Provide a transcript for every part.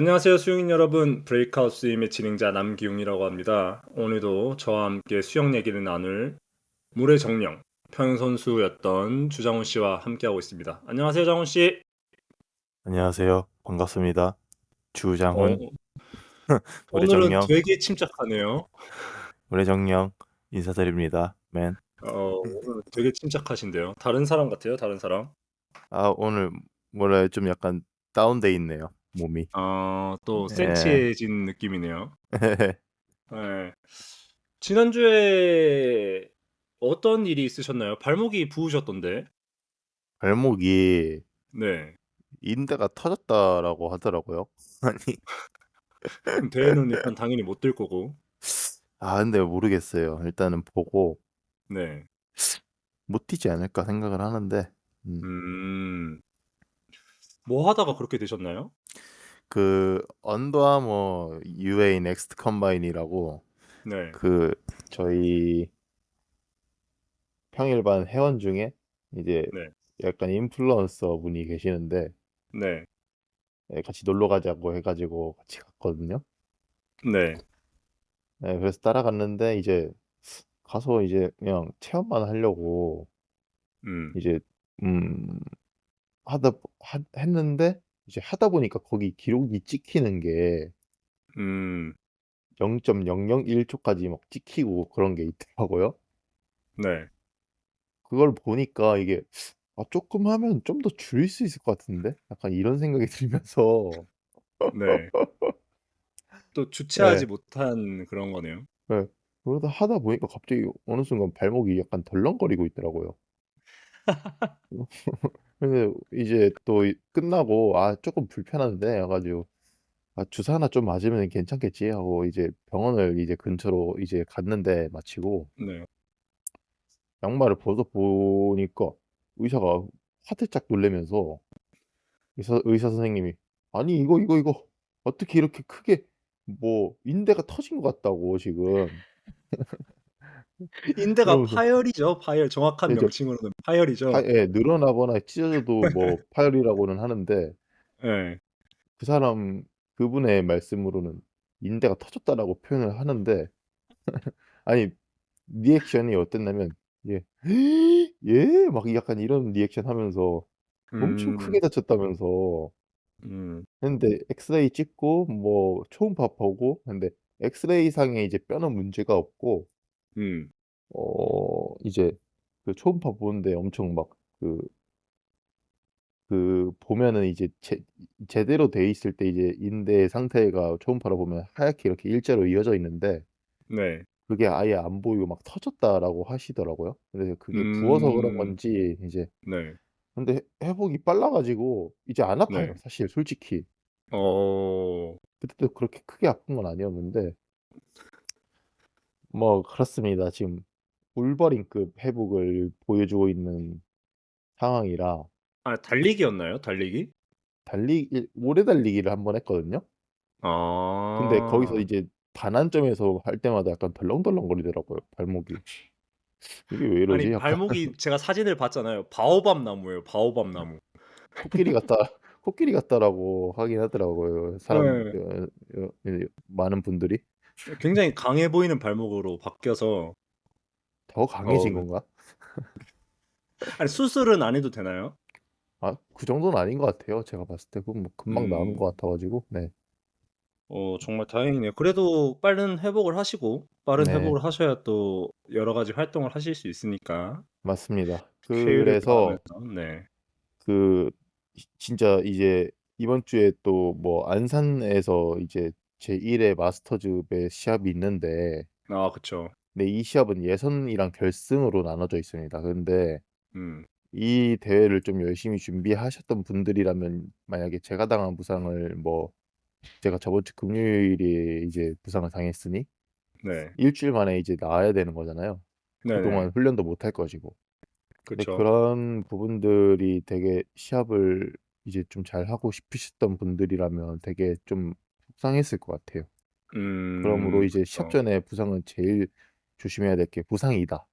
안녕하세요, 수영인 여러분. 브레이크아웃 스임의 진행자 남기웅이라고 합니다. 오늘도 저와 함께 수영 얘기를 나눌 물의 정령 평선수였던 주장훈 씨와 함께하고 있습니다. 안녕하세요, 장훈 씨. 안녕하세요. 반갑습니다. 어, 주장훈, 오늘은 노래정령, 되게 침착하네요. 노래정령 인사드립니다. 맨. 오늘 되게 침착하신데요. 다른 사람 같아요, 다른 사람. 오늘 뭐래 좀 약간 다운돼 있네요. 몸이. 또 예. 센치해진 느낌이네요. 네. 지난주에 어떤 일이 있으셨나요? 발목이 부으셨던데. 발목이 네. 인대가 터졌다라고 하더라고요. 아니, 그럼 대회는 일단 당연히 못 뛸 거고. 근데 모르겠어요. 일단은 보고 네. 못 뛰지 않을까 생각을 하는데, 음. 뭐 하다가 그렇게 되셨나요? 그 언더아머 UA 넥스트 컴바인이라고 네. 그 저희 평일반 회원 중에 이제 네. 약간 인플루언서 분이 계시는데 네. 같이 놀러 가자고 해 가지고 같이 갔거든요. 네. 그래서 따라갔는데 이제 가서 이제 그냥 체험만 하려고 음. 이제 음 하다 하 했는데 이제 하다 보니까 거기 기록이 찍히는 게 음. 0.001 초까지 막 찍히고 그런 게 있더라고요. 네. 그걸 보니까 이게 '아 쪼끔 하면 좀 더 줄일 수 있을 것 같은데?' 약간 이런 생각이 들면서 네. 또 주체하지 예. 못한 그런 거네요. 예. 그러다 하다 보니까 갑자기 어느 순간 발목이 약간 덜렁거리고 있더라고요. 근데 이제 또 끝나고 쪼끔 불편한데 해 가지고 '아 주사 하나 좀 맞으면 괜찮겠지.' 하고 이제 병원을 이제 근처로 이제 갔는데 마치고 네. 양말을 벗어 보니까 의사가 화들짝 놀라면서 의사 선생님이 "아니 이거 어떻게 이렇게 크게 뭐 인대가 터진 것 같다."고 지금 인대가 그러면서 파열이죠, 파열. 정확한 예 저 명칭으로는 파열이죠. 늘어나거나 찢어져도 뭐 파열이라고는 하는데 예. 그분의 말씀으로는 "인대가 터졌다."라고 표현을 하는데 아니 리액션이 어땠냐면 예. "예?" 막 약간 이런 리액션 하면서 엄청 크게 음. 다쳤다면서 음. 했는데 엑스레이 찍고 뭐 초음파 보고 근데 엑스레이 상에 이제 뼈는 문제가 없고 음. 이제 그 초음파 보는데 엄청 막 보면은 이제 제대로 돼 있을 때 이제 인대 상태가 초음파로 보면 하얗게 이렇게 일자로 이어져 있는데 네. 그게 아예 안 보이고 막 "터졌다."라고 하시더라고요. 근데 그게 부어서 그런 음. 건지 이제 네. 근데 회복이 빨라 가지고 이제 안 아파요 네. 사실 솔직히. 어. 그때도 그렇게 크게 아픈 건 아니었는데 뭐 그렇습니다. 지금 울버린급 회복을 보여주고 있는 상황이라 달리기였나요? 달리기? 오래 달리기를 한번 했거든요. 근데 거기서 아. 이제 반환점에서 할 때마다 약간 덜렁덜렁거리더라고요 발목이. '이게 왜 이러지?' 아니 약간 발목이 제가 사진을 봤잖아요. 바오밥 나무예요, 바오밥 나무. 코끼리 같다 코끼리 같다라고 하긴 하더라고요. 예. 많은 분들이. 굉장히 강해 보이는 발목으로 바뀌어서 더 어 강해진 그 건가? 아니 수술은 안 해도 되나요? 그 정도는 아닌 것 같아요. 제가 봤을 때 그건 뭐 금방 나오는 음. 것 같아 가지고. 네. 정말 다행이네요. 그래도 빠른 회복을 하시고 빠른 네. 회복을 하셔야 또 여러 가지 활동을 하실 수 있으니까 맞습니다. 쾌유를 그래서 바라면서 네. 그 진짜 이제 이번 주에 또 뭐 안산에서 이제 제1 회 마스터즈배 시합이 있는데 그쵸. 이 시합은 예선이랑 결승으로 나눠져 있습니다. 근데 음. 이 대회를 좀 열심히 준비하셨던 분들이라면 만약에 제가 당한 부상을 뭐 제가 저번 주 금요일에 이제 부상을 당했으니 네. 일 주일 만에 이제 나와야 되는 거잖아요. 네네. 그동안 훈련도 못할 것이고. 근데 그쵸. 그런 부분들이 되게 시합을 이제 좀 잘하고 싶으셨던 분들이라면 되게 좀 속상했을 것 같아요. 그러므로 이제 시합 그쵸. 전에 부상은 제일 조심해야 될 게 "부상이다."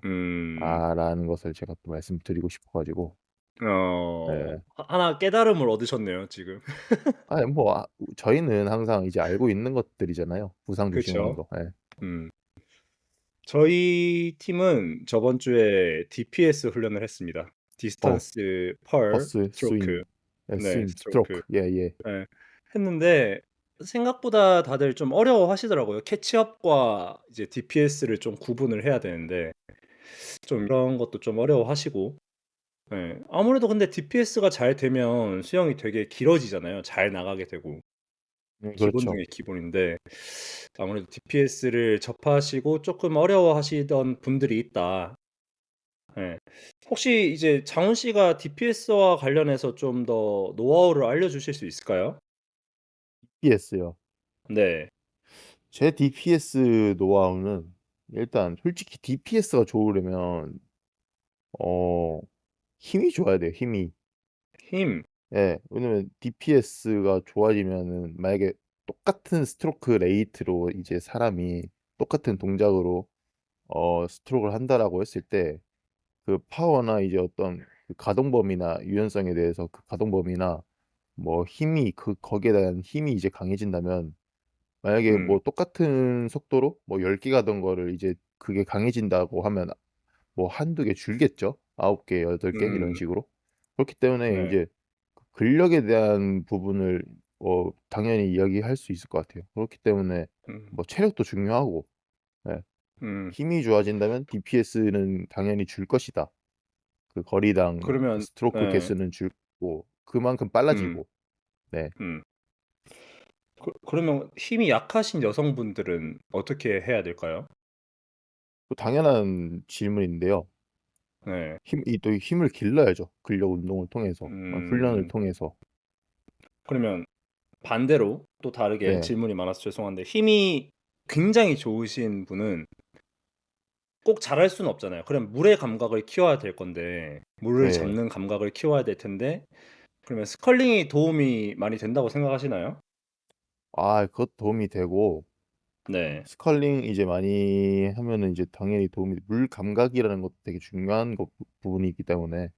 음. 라는 것을 제가 또 말씀드리고 싶어 가지고. 예. 하나 깨달음을 얻으셨네요, 지금. 아니 뭐 저희는 항상 이제 알고 있는 것들이잖아요, 부상 조심하는 그쵸. 거. 예. 음. 저희 팀은 저번 주에 DPS 훈련을 했습니다. 어 디스턴스 per 퍼스 스트로크. 스윙. 예 네, 스윙 스트로크. 스트로크. 예예. 예. 했는데 생각보다 다들 좀 어려워하시더라고요. 캐치업과 이제 DPS를 좀 구분을 해야 되는데 좀 이런 것도 좀 어려워하시고. 예. 아무래도 근데 DPS가 잘 되면 수영이 되게 길어지잖아요. 잘 나가게 되고. 기본 그렇죠. 중에 기본인데 아무래도 DPS를 접하시고 쪼끔 어려워하시던 분들이 있다. 예. 혹시 이제 장훈 씨가 DPS와 관련해서 좀 더 노하우를 알려주실 수 있을까요? DPS요. 네. 제 DPS 노하우는 일단 솔직히 DPS가 좋으려면 어 힘이 좋아야 돼요, 힘이. 힘. 예. 왜냐면 DPS가 좋아지면은 만약에 똑같은 스트로크 레이트로 이제 사람이 똑같은 동작으로 스트로크를 한다라고 했을 때 그 파워나 이제 어떤 그 가동 범위나 유연성에 대해서 그 가동 범위나 뭐 힘이 거기에 대한 힘이 이제 강해진다면 만약에 음. 뭐 똑같은 속도로 뭐 10개 가던 거를 이제 그게 강해진다고 하면 뭐 한두 개 줄겠죠. 9개 8개 이런 음. 식으로. 그렇기 때문에 네. 이제 그 근력에 대한 부분을 당연히 이야기할 수 있을 것 같아요. 그렇기 때문에 음. 뭐 체력도 중요하고 예 음. 힘이 좋아진다면 DPS는 당연히 줄 것이다. 그 거리당 그 그러면 스트로크 네. 개수는 줄고 그만큼 음. 빨라지고. 네. 음. 그러면 힘이 약하신 여성분들은 어떻게 해야 될까요? 그 당연한 질문인데요. 네. 또 힘을 길러야죠, 근력 운동을 통해서 훈련을 음. 통해서. 그러면 반대로 또 다르게 네. 질문이 많아서 죄송한데 힘이 굉장히 좋으신 분은 꼭 잘할 수는 없잖아요. 그럼 물의 감각을 키워야 될 건데 물을 네. 잡는 감각을 키워야 될 텐데 그러면 스컬링이 도움이 많이 된다고 생각하시나요? 그것도 도움이 되고 네. 스컬링 이제 많이 하면은 이제 당연히 도움이 물 감각이라는 것도 되게 중요한 부분이기 때문에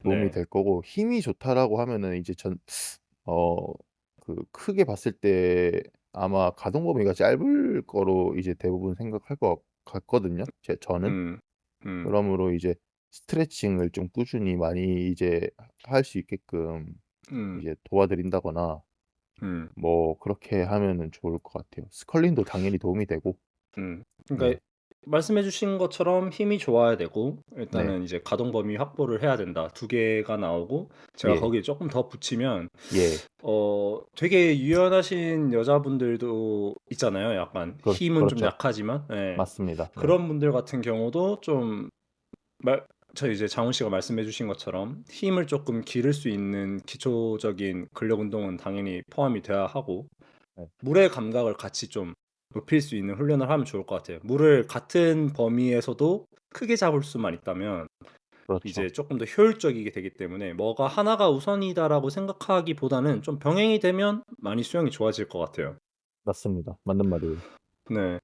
도움이 네. 될 거고 힘이 좋다라고 하면은 이제 어 크게 봤을 때 아마 가동 범위가 짧을 거로 이제 대부분 생각할 것 같거든요, 저는. 음. 음. 그러므로 이제 스트레칭을 좀 꾸준히 많이 이제 할 수 있게끔 음. 이제 도와드린다거나 음. 뭐 그렇게 하면은 좋을 것 같아요. 스컬링도 당연히 도움이 되고. 그러니까 네. 말씀해 주신 것처럼 힘이 좋아야 되고 네. 일단은 이제 가동 범위 확보를 해야 된다. 두 개가 나오고 제가 예. 거기에 쪼끔 더 붙이면 예. 되게 유연하신 여자분들도 있잖아요. 약간 힘은 좀 그렇죠. 약하지만 예. 맞습니다. 네. 그런 분들 같은 경우도 좀 말 이제 장훈 씨가 말씀해 주신 것처럼 힘을 쪼끔 기를 수 있는 기초적인 근력 운동은 당연히 포함이 돼야 하고 네. 물의 감각을 같이 좀 높일 수 있는 훈련을 하면 좋을 것 같아요. 물을 같은 범위에서도 크게 잡을 수만 있다면 그렇죠. 이제 쪼끔 더 효율적이게 되기 때문에 '뭐가 하나가 우선이다.'라고 생각하기보다는 좀 병행이 되면 많이 수영이 좋아질 것 같아요. 맞습니다. 맞는 말이에요. 네.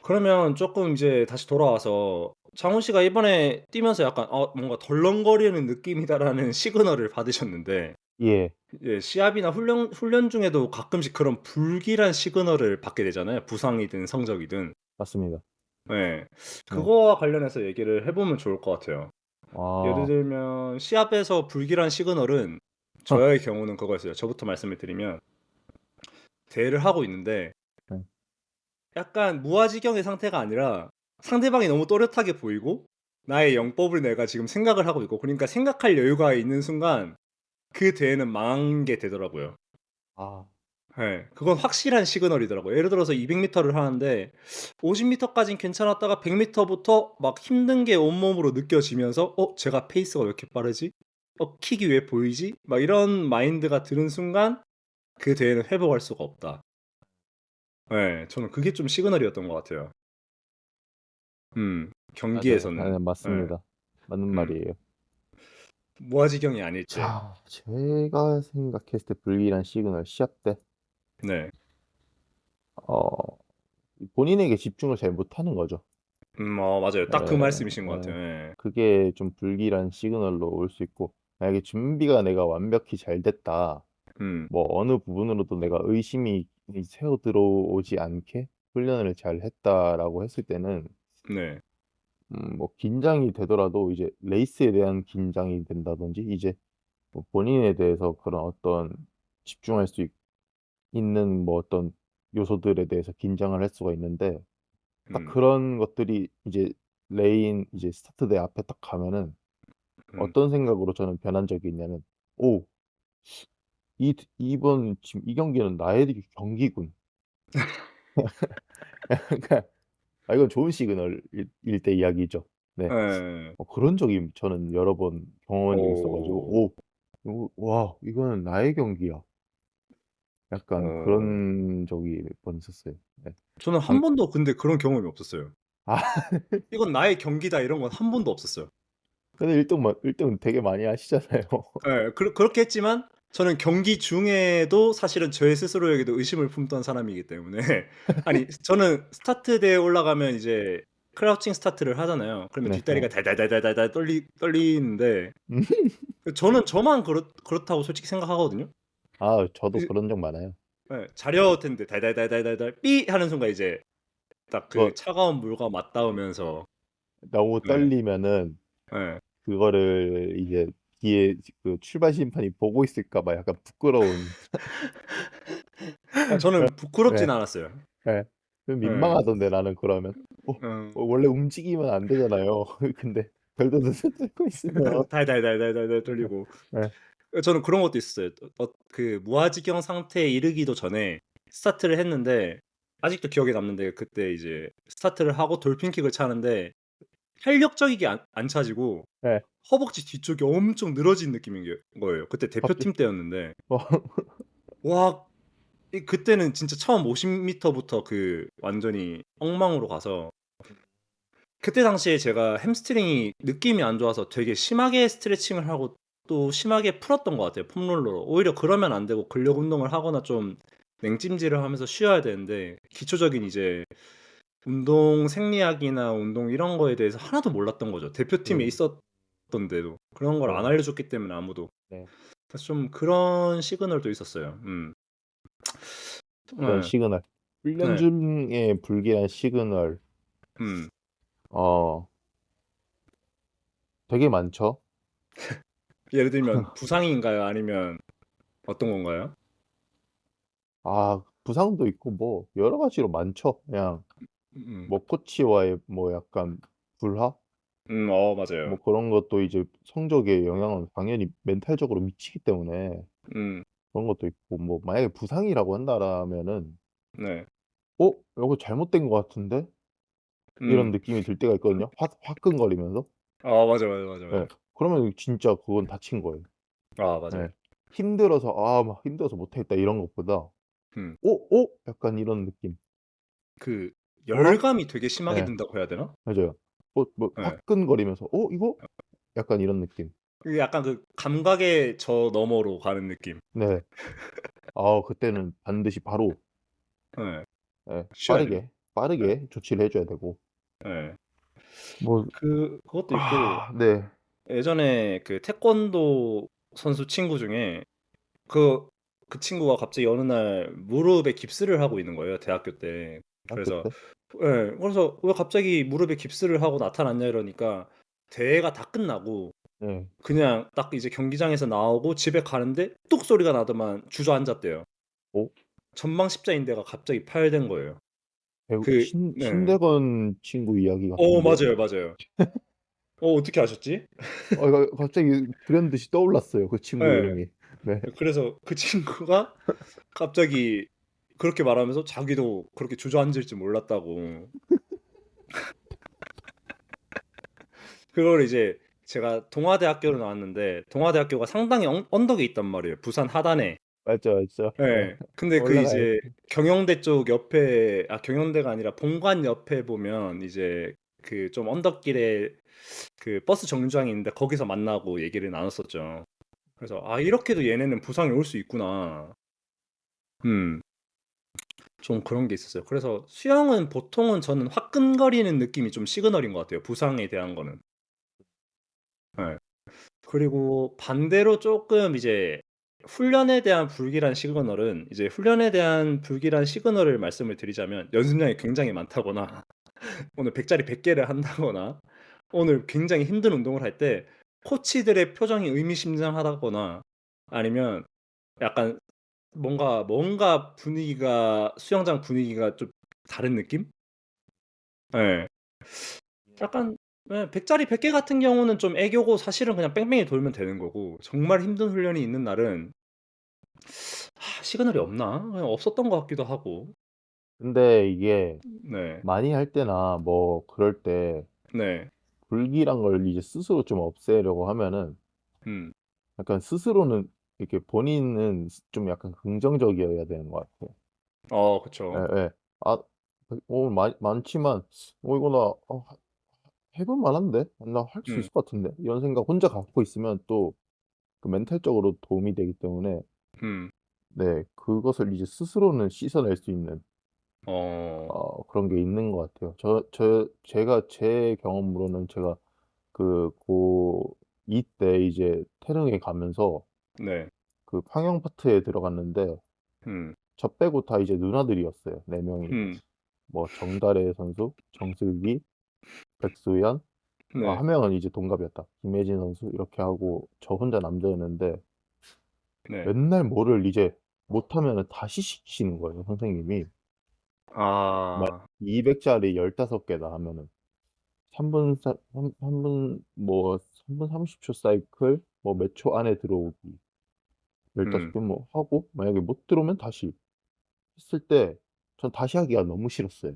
그러면 쪼끔 이제 다시 돌아와서 장훈 씨가 이번에 뛰면서 약간 '뭔가 덜렁거리는 느낌이다.'라는 시그널을 받으셨는데 예. 예 시합이나 훈련 중에도 가끔씩 그런 불길한 시그널을 받게 되잖아요, 부상이든 성적이든. 맞습니다. 예. 네. 그거와 관련해서 얘기를 해 보면 좋을 것 같아요. 예를 아. 들면 시합에서 불길한 시그널은 저의 경우는 그거였어요. 저부터 말씀을 드리면 대회를 하고 있는데 네. 약간 무아지경의 상태가 아니라 상대방이 너무 또렷하게 보이고 나의 영법을 내가 지금 생각을 하고 있고 그러니까 생각할 여유가 있는 순간 그 대회는 망한 게 되더라고요. 아. 예. 그건 확실한 시그널이더라고요. 예를 들어서 200 미터를 하는데 50 미터까진 괜찮았다가 100 미터부터 막 힘든 게 온몸으로 느껴지면서 '제가 페이스가 왜 이렇게 빠르지? 킥이 왜 보이지?' 막 이런 마인드가 드는 순간 '그 대회는 회복할 수가 없다.' 예. 저는 그게 좀 시그널이었던 것 같아요. 맞아요. 경기에서는. 예. 맞습니다. 맞는 음. 말이에요. 무아지경이 아닐 때. 자 제가 생각했을 때 불길한 시그널 시합 때 네. 어 본인에게 집중을 잘 못하는 거죠. 맞아요. 딱 그 예. 말씀이신 것 예. 같아요. 예. 그게 좀 불길한 시그널로 올 수 있고 만약에 준비가 내가 완벽히 잘 됐다. 음. 뭐 어느 부분으로도 내가 의심이 새어 들어오지 않게 훈련을 잘 했다라고 했을 때는 네. 뭐 긴장이 되더라도 이제 레이스에 대한 긴장이 된다든지 이제 뭐 본인에 대해서 그런 어떤 집중할 수 있는 뭐 어떤 요소들에 대해서 긴장을 할 수가 있는데 딱 음. 그런 것들이 이제 레인 이제 스타트대 앞에 딱 가면은 음. 어떤 생각으로 저는 변한 적이 있냐면 '오 이번 지금 이 경기는 나의 경기군.' 그러니까 이건 좋은 시그널일 때 이야기죠. 네. 예. 그런 적이 저는 여러 번 경험한 적이 있어 가지고 어. '오 와 이거는 나의 경기야.' 약간 어. 그런 적이 몇 번 있었어요. 네. 저는 한 방 번도 근데 그런 경험이 없었어요. 아 '이건 나의 경기다.' 이런 건 한 번도 없었어요. 근데 1 등 되게 많이 하시잖아요. 예. 그렇게 했지만 저는 경기 중에도 사실은 제 스스로에게도 의심을 품던 사람이기 때문에 아니 저는 스타트대에 올라가면 이제 크라우칭 스타트를 하잖아요. 그러면 네 네. 뒷다리가 달달달달달달 떨리는데 음. 저는 저만 그렇다고 솔직히 생각하거든요. 저도 그 그런 적 많아요. 예. 잘해왔을 텐데 달달달달달달 삐 하는 순간 이제 딱 그 뭐 차가운 물과 맞닿으면서 너무 네. 떨리면은 예. 그거를 이제 뒤에 그 출발 심판이 보고 있을까 봐 약간 부끄러운 아 저는 부끄럽진 네. 않았어요. 예. 좀 예. 민망하던데 나는 그러면. 음. 원래 움직이면 안 되잖아요. 근데 덜덜덜덜 떨고 있으면 달달달달달달 네. 떨리고. 예. 저는 그런 것도 있었어요. 그 무아지경 상태에 이르기도 전에 스타트를 했는데 아직도 기억에 남는데 그때 이제 스타트를 하고 돌핀킥을 차는데 활력적이게 안 차지고 예. 허벅지 뒤쪽이 엄청 늘어진 느낌인 거예요. 그때 갑자기 대표팀 때였는데 어 와 그때는 진짜 처음 50 미터부터 그 완전히 엉망으로 가서 그때 당시에 제가 햄스트링이 느낌이 안 좋아서 되게 심하게 스트레칭을 하고 또 심하게 풀었던 것 같아요, 폼롤러로. 오히려 그러면 안 되고 근력 운동을 하거나 좀 냉찜질을 하면서 쉬어야 되는데 기초적인 이제 운동 생리학이나 운동 이런 거에 대해서 하나도 몰랐던 거죠. 대표팀에 음. 있었던데도. 그런 걸 안 네. 알려줬기 때문에 아무도. 네. 그래서 좀 그런 시그널도 있었어요. 그런 네. 시그널. 훈련 네. 중에 불길한 시그널 음. 어 되게 많죠. 예를 들면 부상인가요? 아니면 어떤 건가요? 부상도 있고 뭐 여러 가지로 많죠. 그냥 음. 뭐 코치와의 뭐 약간 불화? 맞아요. 뭐 그런 것도 이제 성적에 영향을 당연히 멘탈적으로 미치기 때문에 음. 그런 것도 있고 뭐 만약에 부상이라고 한다라면은 네. 이거 잘못된 것 같은데?' 이런 음. 느낌이 들 때가 있거든요. 화끈거리면서. 맞아, 맞아, 맞아, 예. 맞아. 그러면 진짜 그건 다친 거예요. 맞아요. 예. 막 힘들어서 못 하겠다 이런 것보다 음. 약간 이런 느낌. 그 '어라?' 열감이 되게 심하게 예. 든다고 해야 되나? 맞아요. 뭐 예. 화끈거리면서 이거?' 약간 이런 느낌. 그게 약간 그 감각의 저 너머로 가는 느낌. 네. 그때는 반드시 바로 예. 예 쉬어야 됩니다. 예. 빠르게 조치를 해 줘야 되고. 예. 뭐 그것도 있고 네. 예전에 그 태권도 선수 친구 중에 그 친구가 갑자기 어느 날 무릎에 깁스를 하고 있는 거예요, 대학교 때. 그래서 그때 예. 그래서 "왜 갑자기 무릎에 깁스를 하고 나타났냐?" 이러니까 대회가 다 끝나고 네. 그냥 딱 이제 경기장에서 나오고 집에 가는데 뚝 소리가 나더만 주저앉았대요. 어 전방 십자인대가 갑자기 파열된 거예요. 배우 네. 신대건 친구 이야기 같은데요. 맞아요, 맞아요. 어떻게 아셨지? 이거 갑자기 불현듯이 떠올랐어요, 그 친구 예. 이름이. 네. 그래서 그 친구가 갑자기 그렇게 말하면서 자기도 그렇게 주저앉을 줄 몰랐다고. 그거를 이제 제가 동아대학교를 나왔는데 동아대학교가 상당히 언덕에 있단 말이에요, 부산 하단에. 맞죠, 맞죠. 네. 예. 근데 그 올라가요. 이제 경영대 쪽 옆에 경영대가 아니라 본관 옆에 보면 이제 그 좀 언덕길에 그 버스 정류장이 있는데 거기서 만나고 얘기를 나눴었죠. 그래서 '아 이렇게도 얘네는 부상이 올 수 있구나.' 음. 좀 그런 게 있었어요. 그래서 수영은 보통은 저는 화끈거리는 느낌이 좀 시그널인 것 같아요, 부상에 대한 거는. 예. 그리고 반대로 쪼끔 이제 훈련에 대한 불길한 시그널은 이제 훈련에 대한 불길한 시그널을 말씀을 드리자면 연습량이 굉장히 많다거나 오늘 100 짜리 100 개를 한다거나 오늘 굉장히 힘든 운동을 할 때 코치들의 표정이 의미심장하다거나 아니면 약간 뭔가 분위기가 수영장 분위기가 좀 다른 느낌? 예. 약간 예 100 짜리 100개 같은 경우는 좀 애교고 사실은 그냥 뺑뺑이 돌면 되는 거고 정말 힘든 훈련이 있는 날은 시그널이 없나? 그냥 없었던 것 같기도 하고. 근데 이게 네. 많이 할 때나 뭐 그럴 때 네. 불길한 걸 이제 스스로 좀 없애려고 하면은 음. 약간 스스로는 이렇게 본인은 좀 약간 긍정적이어야 되는 것 같아요. 그쵸. 예예. 아 많지만 '이거 나 해 볼 만한데? 나 할 수 음. 있을 것 같은데?' 이런 생각 혼자 갖고 있으면 또 그 멘탈적으로 도움이 되기 때문에 음. 네 그것을 이제 스스로는 씻어낼 수 있는 어. 그런 게 있는 것 같아요. 제가 제 경험으로는 제가 그 고2 때 이제 태릉에 가면서 네. 그 평영 파트에 들어갔는데 음. 저 빼고 다 이제 누나들이었어요, 4 명이. 음. 뭐 정다래 선수, 정슬기, 백수연, 네. 1 명은 이제 동갑이었다. 김혜진 선수 이렇게 하고 저 혼자 남자였는데 네. 맨날 뭐를 이제 못하면은 다시 시키시는 거예요, 선생님이. 막 아. 200 짜리 15 개다 하면은 3분 사 3분 뭐 3분 30초 사이클 뭐 몇 초 안에 들어오기 15 음. 개 뭐 하고 만약에 못 들어오면 다시 했을 때 전 다시 하기가 너무 싫었어요.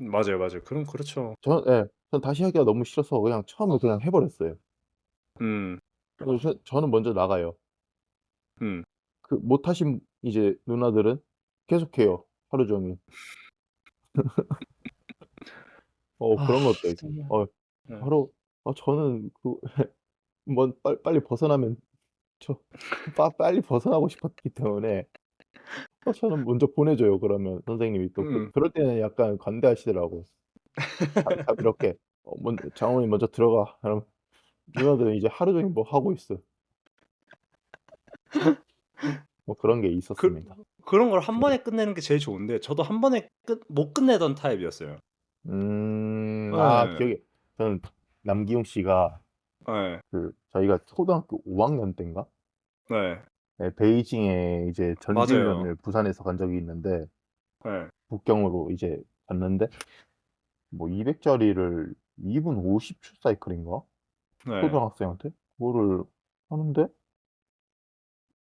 맞아요, 맞아요. 그럼 그렇죠. 전 다시 하기가 너무 싫어서 그냥 처음에 그냥 해 버렸어요. 음. 그래서 저는 먼저 나가요. 음. 그 못하신 이제 누나들은 계속해요, 하루 종일. 그런 것도 있 정말. 어 네. 바로 저는 빨리 벗어나면 빨리 벗어나고 싶었기 때문에 저는 먼저 보내줘요 그러면 선생님이 또 음. 그럴 때는 약간 관대하시더라고요. 이렇게 "장원이 먼저 들어가." 그러면 누나들은 이제 하루 종일 뭐 하고 있어요. 뭐 그런 게 그 있었습니다. 그런 걸 한 네. 번에 끝내는 게 제일 좋은데 저도 한 번에 못 끝내던 타입이었어요. 예. 기억이 저는 남기웅 씨가 예. 저희가 초등학교 5 학년 때인가 네. 예 베이징에 이제 맞아요. 전지훈련을 부산에서 간 적이 있는데 예. 북경으로 이제 갔는데 뭐 200 짜리를 2분 50초 사이클인가? 네. 초등학생한테 그거를 하는데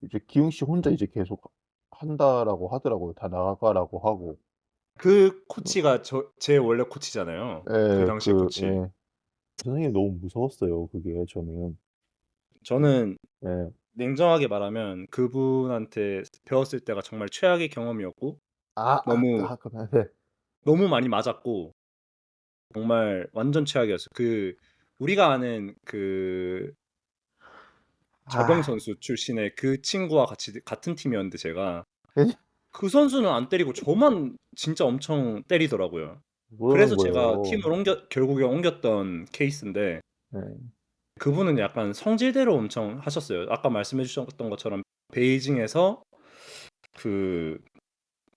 이제 기웅 씨 혼자 이제 계속 한다라고 하더라고요. 다 나가라고 하고. 그 그 코치가 제 원래 코치잖아요. 그 예. 당시의 코치. 예. 선생님이 너무 무서웠어요 그게 저는. 저는 예. 냉정하게 말하면 그분한테 배웠을 때가 정말 최악의 경험이었고 너무 네. 너무 많이 맞았고 정말 완전 최악이었어요. 우리가 아는 저병 아 선수 출신의 그 친구와 같은 팀이었는데 제가 예 그 선수는 안 때리고 저만 진짜 엄청 때리더라고요. 모르는 그래서 제가 거예요. 팀을 결국에 옮겼던 케이스인데 네. 그분은 약간 성질대로 엄청 하셨어요. 아까 말씀해 주셨던 것처럼 베이징에서 그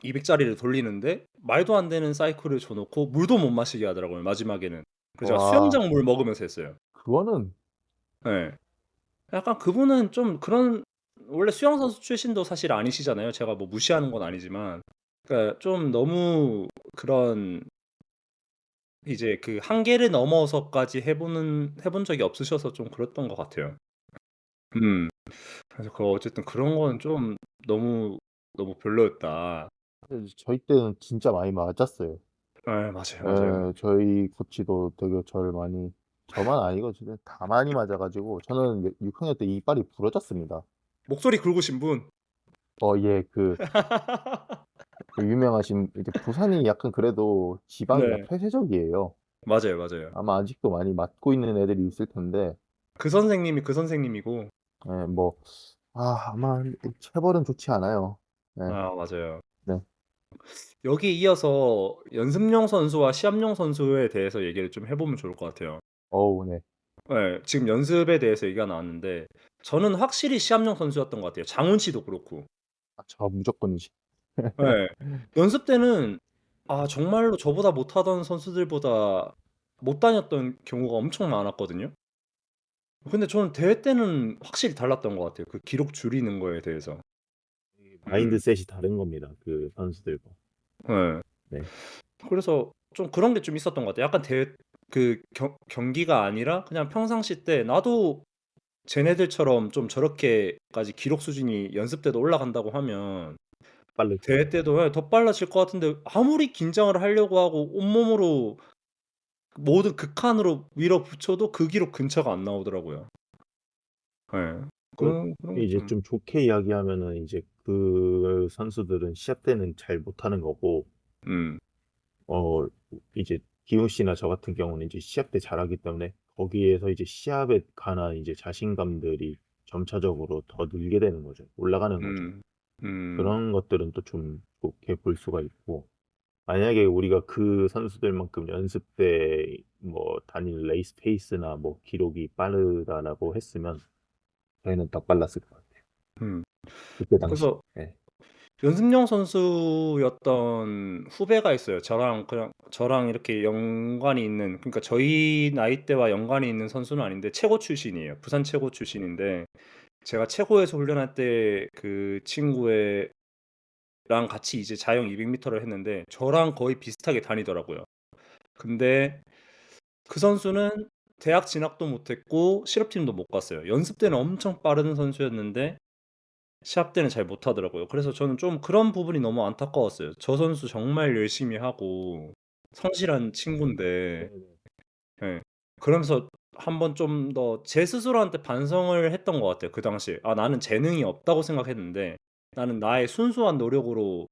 200 짜리를 돌리는데 말도 안 되는 사이클을 줘 놓고 물도 못 마시게 하더라고요, 마지막에는. 그래서 제가 와 수영장 물 먹으면서 했어요. 그거는 예. 약간 그분은 좀 그런 원래 수영 선수 출신도 사실 아니시잖아요. 제가 뭐 무시하는 건 아니지만. 그러니까 좀 너무 그런 이제 그 한계를 넘어서까지 해본 적이 없으셔서 좀 그랬던 것 같아요. 음. 그래서 어쨌든 그런 거는 좀 너무, 너무 별로였다. 저희 때는 진짜 많이 맞았어요. 예 맞아요, 맞아요. 예. 저희 코치도 되게 저만 아니고 진짜 다 많이 맞아 가지고 저는 6 학년 때 이빨이 부러졌습니다. 목소리 굵으신 분. 예. 유명하신 이제 부산이 약간 그래도 지방이라 네. 폐쇄적이에요. 맞아요, 맞아요. 아마 아직도 많이 맞고 있는 애들이 있을 텐데 그 선생님이 그 선생님이고 뭐 아마 체벌은 좋지 않아요. 네. 맞아요. 네. 여기에 이어서 연습용 선수와 시합용 선수에 대해서 얘기를 좀 해 보면 좋을 것 같아요. 네. 예, 지금 연습에 대해서 얘기가 나왔는데 저는 확실히 시합용 선수였던 것 같아요. 장훈 씨도 그렇고. 아, 저 무조건이지. 예. 연습 때는 정말로 저보다 못하던 선수들보다 못 다녔던 경우가 엄청 많았거든요. 근데 저는 대회 때는 확실히 달랐던 것 같아요. 그 기록 줄이는 거에 대해서. 음. 마인드셋이 다른 겁니다. 그 선수들과. 예. 네. 그래서 좀 그런 게 좀 있었던 것 같아요. 약간 경기가 아니라 그냥 평상시 때 나도 쟤네들처럼 좀 저렇게까지 기록 수준이 연습 때도 올라간다고 하면 빠르. 대회 때도 더 빨라질 것 같은데 아무리 긴장을 하려고 하고 온몸으로 모든 극한으로 밀어붙여도 그 기록 근처가 안 나오더라고요. 예. 그런 게 이제 좀 좀 좋게 이야기하면은 이제 그 선수들은 시합 때는 잘 못하는 거고, 음. 어, 이제 기훈 씨나 저 같은 경우는 이제 시합 때 잘하기 때문에 거기에서 이제 시합에 관한 이제 자신감들이 점차적으로 더 늘게 되는 거죠. 올라가는 거죠. 음. 음. 그런 것들은 또 좀 좋게 볼 수가 있고, 만약에 우리가 그 선수들만큼 연습 때 뭐 단일 레이스 페이스나 뭐 기록이 빠르다라고 했으면 저희는 더 빨랐을 것 같아요. 음. 그때 당시. 그래서 예. 연습용 선수였던 후배가 있어요. 저랑 이렇게 연관이 있는, 그러니까 저희 나이대와 연관이 있는 선수는 아닌데 최고 출신이에요. 부산 최고 출신인데 제가 최고에서 훈련할 때 그 친구랑 같이 이제 자영 200m를 했는데 저랑 거의 비슷하게 다니더라고요. 근데 그 선수는 대학 진학도 못했고 실업팀도 못 갔어요. 연습 때는 엄청 빠른 선수였는데 시합 때는 잘 못하더라고요. 그래서 저는 좀 그런 부분이 너무 안타까웠어요. 저 선수 정말 열심히 하고 성실한 친구인데, 네네. 예. 그러면서 한번 좀 더 제 스스로한테 반성을 했던 것 같아요. 그 당시에. 나는 재능이 없다고 생각했는데, 나는 나의 순수한 노력으로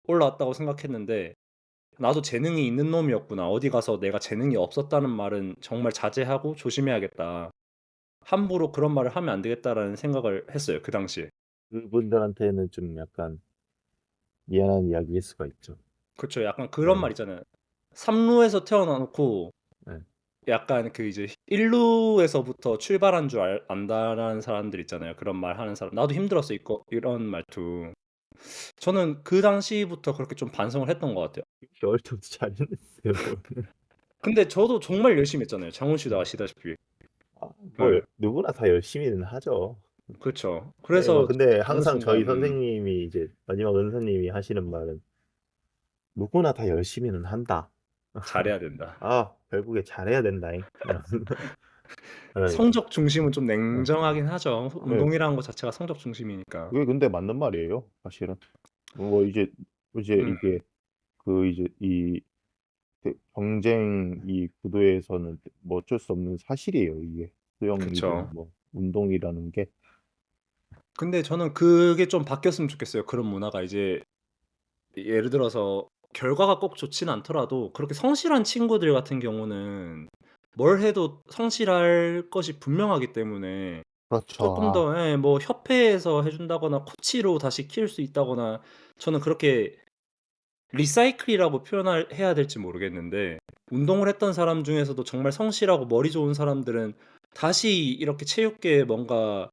올라왔다고 생각했는데, 나도 재능이 있는 놈이었구나. 어디 가서 내가 재능이 없었다는 말은 정말 자제하고 조심해야겠다. 함부로 그런 말을 하면 안 되겠다라는 생각을 했어요. 그 당시에. 그분들한테는 좀 약간 미안한 이야기일 수가 있죠. 그쵸. 약간 그런 말 네. 있잖아요. 삼루에서 태어나 놓고 네. 약간 그 이제 1루에서부터 출발한 줄 안다라는 사람들 있잖아요. 그런 말 하는 사람. "나도 힘들었어." 이런 말투. 저는 그 당시부터 그렇게 좀 반성을 했던 것 같아요. 어릴 때부터 잘해냈어요. 근데 저도 정말 열심히 했잖아요. 장훈 씨도 아시다시피. 뭐 예. 누구나 다 열심히는 하죠. 그쵸. 네, 뭐 그래서 근데 어느 항상 순간 저희 선생님이 이제 마지막 은사님이 하시는 말은 누구나 다 열심히는 한다. 잘해야 된다. 결국에 잘해야 된다잉. 그러니까. 성적 중심은 좀 네. 냉정하긴 하죠. 네. 운동이라는 거 자체가 성적 중심이니까. 그게 근데 맞는 말이에요, 사실은. 뭐 이제 음. 이게 이제 경쟁 이 구도에서는 뭐 어쩔 수 없는 사실이에요, 이게. 수영이든 그쵸. 뭐 운동이라는 게. 근데 저는 그게 좀 바뀌었으면 좋겠어요. 그런 문화가 이제 예를 들어서 결과가 꼭 좋지는 않더라도 그렇게 성실한 친구들 같은 경우는 뭘 해도 성실할 것이 분명하기 때문에 그렇죠. 쪼끔 더 뭐 협회에서 해 준다거나 코치로 다시 키울 수 있다거나, 저는 그렇게 리사이클이라고 표현을 해야 될지 모르겠는데 운동을 했던 사람 중에서도 정말 성실하고 머리 좋은 사람들은 다시 이렇게 체육계에 뭔가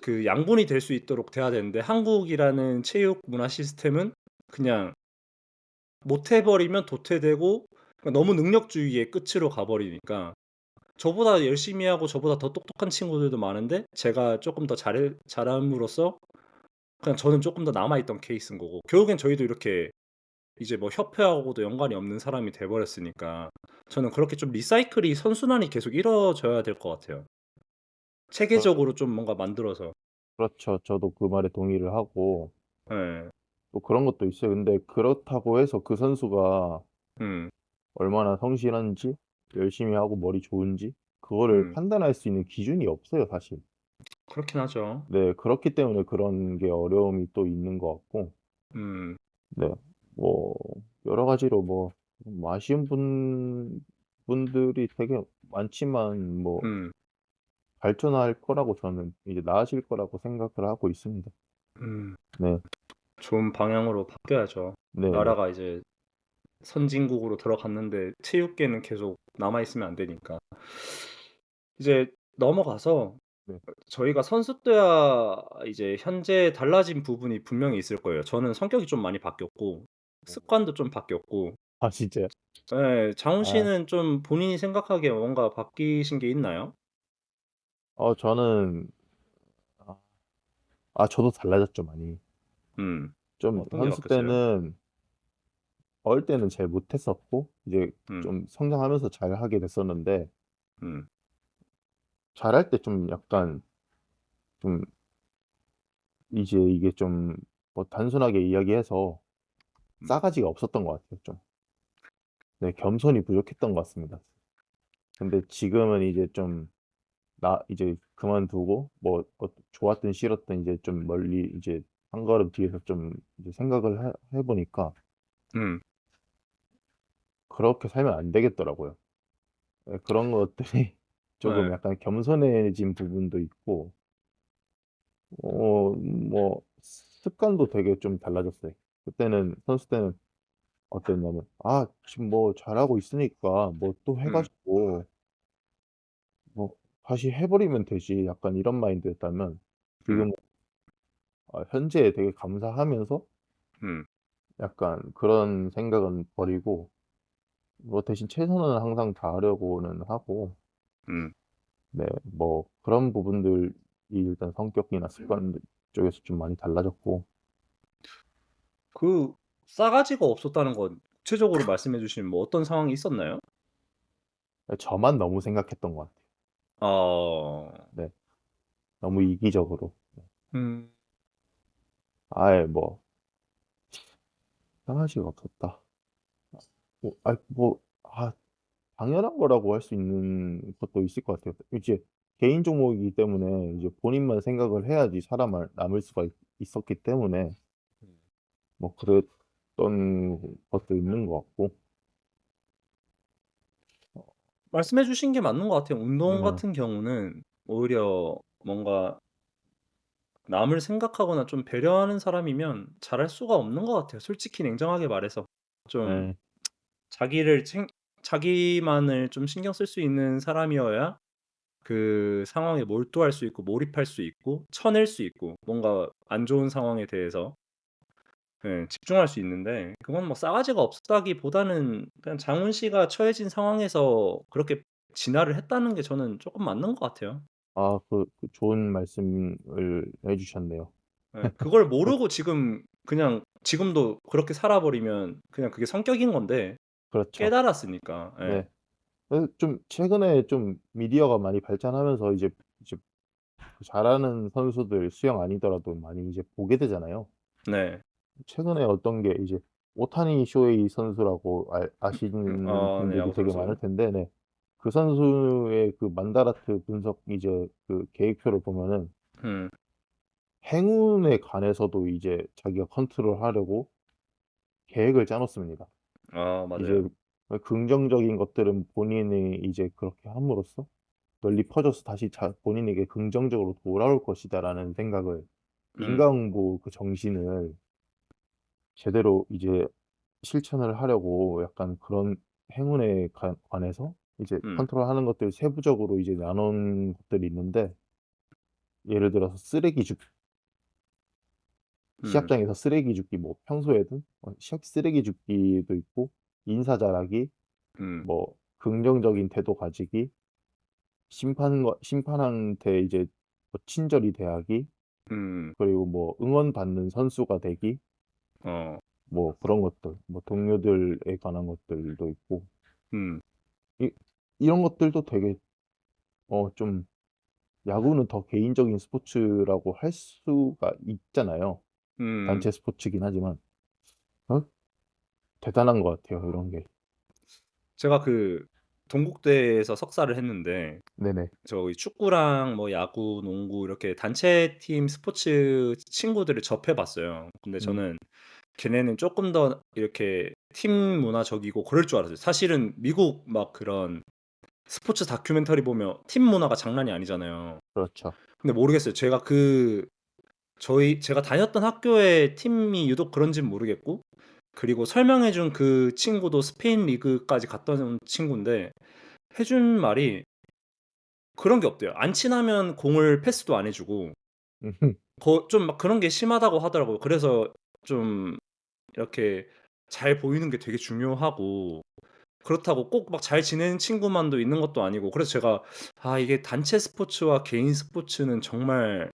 그 양분이 될 수 있도록 돼야 되는데, 한국이라는 체육 문화 시스템은 그냥 못 해 버리면 도태되고 너무 능력주의의 끝으로 가 버리니까 저보다 열심히 하고 저보다 더 똑똑한 친구들도 많은데 제가 쪼끔 더 잘함으로써 그냥 저는 쪼끔 더 남아 있던 케이스인 거고, 결국엔 저희도 이렇게 이제 뭐 협회하고도 연관이 없는 사람이 돼 버렸으니까 저는 그렇게 좀 리사이클이 선순환이 계속 이루어져야 될 것 같아요. 그렇 체계적으로 좀 뭔가 만들어서. 그렇죠. 저도 그 말에 동의를 하고 예. 또 그런 것도 있어요. 근데 그렇다고 해서 그 선수가 음. 얼마나 성실한지 열심히 하고 머리 좋은지 그거를 음. 판단할 수 있는 기준이 없어요, 사실. 그렇긴 하죠. 네. 그렇기 때문에 그런 게 어려움이 또 있는 것 같고, 음. 네. 뭐 여러 가지로 아쉬운 분들이 되게 많지만 음. 발전할 거라고 저는 이제 나아질 거라고 생각을 하고 있습니다. 음. 네. 좋은 방향으로 바뀌어야죠. 네네. 나라가 이제 선진국으로 들어갔는데 체육계는 계속 남아 있으면 안 되니까. 이제 넘어가서 네. 저희가 선수 때와 이제 현재 달라진 부분이 분명히 있을 거예요. 저는 성격이 좀 많이 바뀌었고 습관도 좀 바뀌었고. 아 진짜요? 예. 장훈 아. 씨는 좀 본인이 생각하기에 뭔가 바뀌신 게 있나요? 저는 저도 달라졌죠 많이. 음. 좀 어떤 게 선수 바뀌었어요? 때는 어릴 때는 잘 못했었고 이제 음. 좀 성장하면서 잘하게 됐었는데 음. 잘할 때 좀 약간 좀 이제 이게 좀 뭐 단순하게 이야기해서 음. 싸가지가 없었던 것 같아요 좀. 네 겸손이 부족했던 것 같습니다. 근데 지금은 이제 좀 이제 그만두고 뭐 좋았든 싫었든 이제 좀 멀리 이제 한 걸음 뒤에서 좀 이제 생각을 해 보니까 음. 그렇게 살면 안 되겠더라고요. 예 그런 것들이 조금 네. 약간 겸손해진 부분도 있고 뭐 습관도 되게 좀 달라졌어요. 그때는 선수 때는 어땠냐면 '아 지금 뭐 잘하고 있으니까 뭐 또 해 음. 가지고 뭐 다시 해 버리면 되지.' 약간 이런 마인드였다면 음. 지금은 현재에 되게 감사하면서 음. 약간 그런 생각은 버리고 뭐 대신 최선은 항상 다하려고는 하고 음. 네 뭐 그런 부분들이 일단 성격이나 습관 쪽에서 좀 많이 달라졌고 그 싸가지가 없었다는 건 구체적으로 말씀해 주시면 뭐 어떤 상황이 있었나요? 저만 너무 생각했던 것 같아요. 어. 네. 너무 이기적으로. 음. 아예 뭐 상하지가 없었다. 당연한 거라고 할 수 있는 것도 있을 것 같아요. 이제 개인 종목이기 때문에 이제 본인만 생각을 해야지 남을 수가 있었기 때문에 뭐 그랬던 것도 있는 것 같고. 말씀해 주신 게 맞는 것 같아요. 운동 네. 같은 경우는 오히려 뭔가 남을 생각하거나 좀 배려하는 사람이면 잘할 수가 없는 것 같아요. 솔직히 냉정하게 말해서. 좀 네. 자기를 챙 자기만을 좀 신경 쓸 수 있는 사람이어야 그 상황에 몰두할 수 있고 몰입할 수 있고 쳐낼 수 있고 뭔가 안 좋은 상황에 대해서 예 집중할 수 있는데 그건 뭐 싸가지가 없다기보다는 그냥 장훈 씨가 처해진 상황에서 그렇게 진화를 했다는 게 저는 쪼끔 맞는 것 같아요. 그 좋은 말씀을 해 주셨네요. 예. 그걸 그 모르고 지금 그냥 지금도 그렇게 살아 버리면 그냥 그게 성격인 건데 그렇죠. 깨달았으니까. 예. 네. 좀 최근에 좀 미디어가 많이 발전하면서 이제 잘하는 선수들 수영 아니더라도 많이 이제 보게 되잖아요. 네. 최근에 어떤 게 이제 오타니 쇼헤이 선수라고 아시는 네. 분들이 야구 되게 많을 선수. 텐데 네. 그 선수의 그 만다라트 분석 이제 그 계획표를 보면은 음. 행운에 관해서도 이제 자기가 컨트롤하려고 계획을 짜 놓습니다. 이제 맞아요. 긍정적인 것들은 본인이 이제 그렇게 함으로써 널리 퍼져서 다시 본인에게 긍정적으로 돌아올 것이다라는 생각을 음. 인과응보 그 정신을 제대로 이제 실천을 하려고 약간 그런 행운에 관해서 이제 음. 컨트롤하는 것들 세부적으로 이제 나눈 것들이 있는데 예를 들어서 쓰레기 줍기 음. 시합장에서 쓰레기 줍기 뭐 평소에든 쓰레기 줍기도 있고 인사 잘하기 음. 뭐 긍정적인 태도 가지기 심판한테 이제 뭐 친절히 대하기 음. 그리고 뭐 응원받는 선수가 되기 어. 뭐 그런 것들 뭐 동료들에 관한 것들도 있고 음. 이 이런 것들도 되게 좀 야구는 더 개인적인 스포츠라고 할 수가 있잖아요. 음. 단체 스포츠긴 하지만 어 대단한 것 같아요 이런 게. 제가 그 동국대에서 석사를 했는데 네네. 저기 축구랑 뭐 야구, 농구 이렇게 단체팀 스포츠 친구들을 접해 봤어요. 근데 음 저는 걔네는 쪼끔 더 이렇게 팀 문화적이고 그럴 줄 알았어요. 사실은 미국 막 그런 스포츠 다큐멘터리 보면 팀 문화가 장난이 아니잖아요. 그렇죠. 근데 모르겠어요. 제가 다녔던 학교의 팀이 유독 그런진 모르겠고 그리고 설명해 준 그 친구도 스페인 리그까지 갔다 온 친구인데 해준 말이 그런 게 없대요. 안 친하면 공을 패스도 안 해주고 좀 막 그런 게 심하다고 하더라고요. 그래서 좀 이렇게 잘 보이는 게 되게 중요하고 그렇다고 꼭 막 잘 지내는 친구만도 있는 것도 아니고 그래서 제가 이게 단체 스포츠와 개인 스포츠는 정말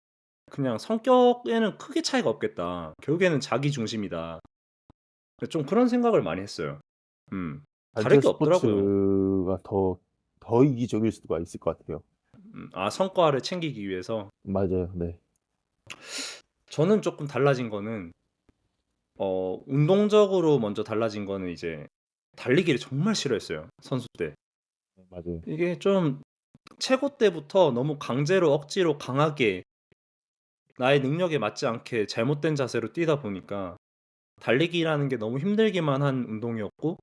그냥 성격에는 크게 차이가 없겠다. 결국에는 자기 중심이다. 좀 그런 생각을 많이 했어요. 다를 단체 게 없더라고요. 스포츠가 더 이기적일 수가 있을 것 같아요. 성과를 챙기기 위해서. 맞아요. 네. 저는 조금 달라진 거는 운동적으로 먼저 달라진 거는 이제 달리기를 정말 싫어했어요. 선수 때. 맞아요. 이게 좀 최고 때부터 너무 강제로 억지로 강하게 나의 능력에 맞지 않게 잘못된 자세로 뛰다 보니까 달리기라는 게 너무 힘들기만 한 운동이었고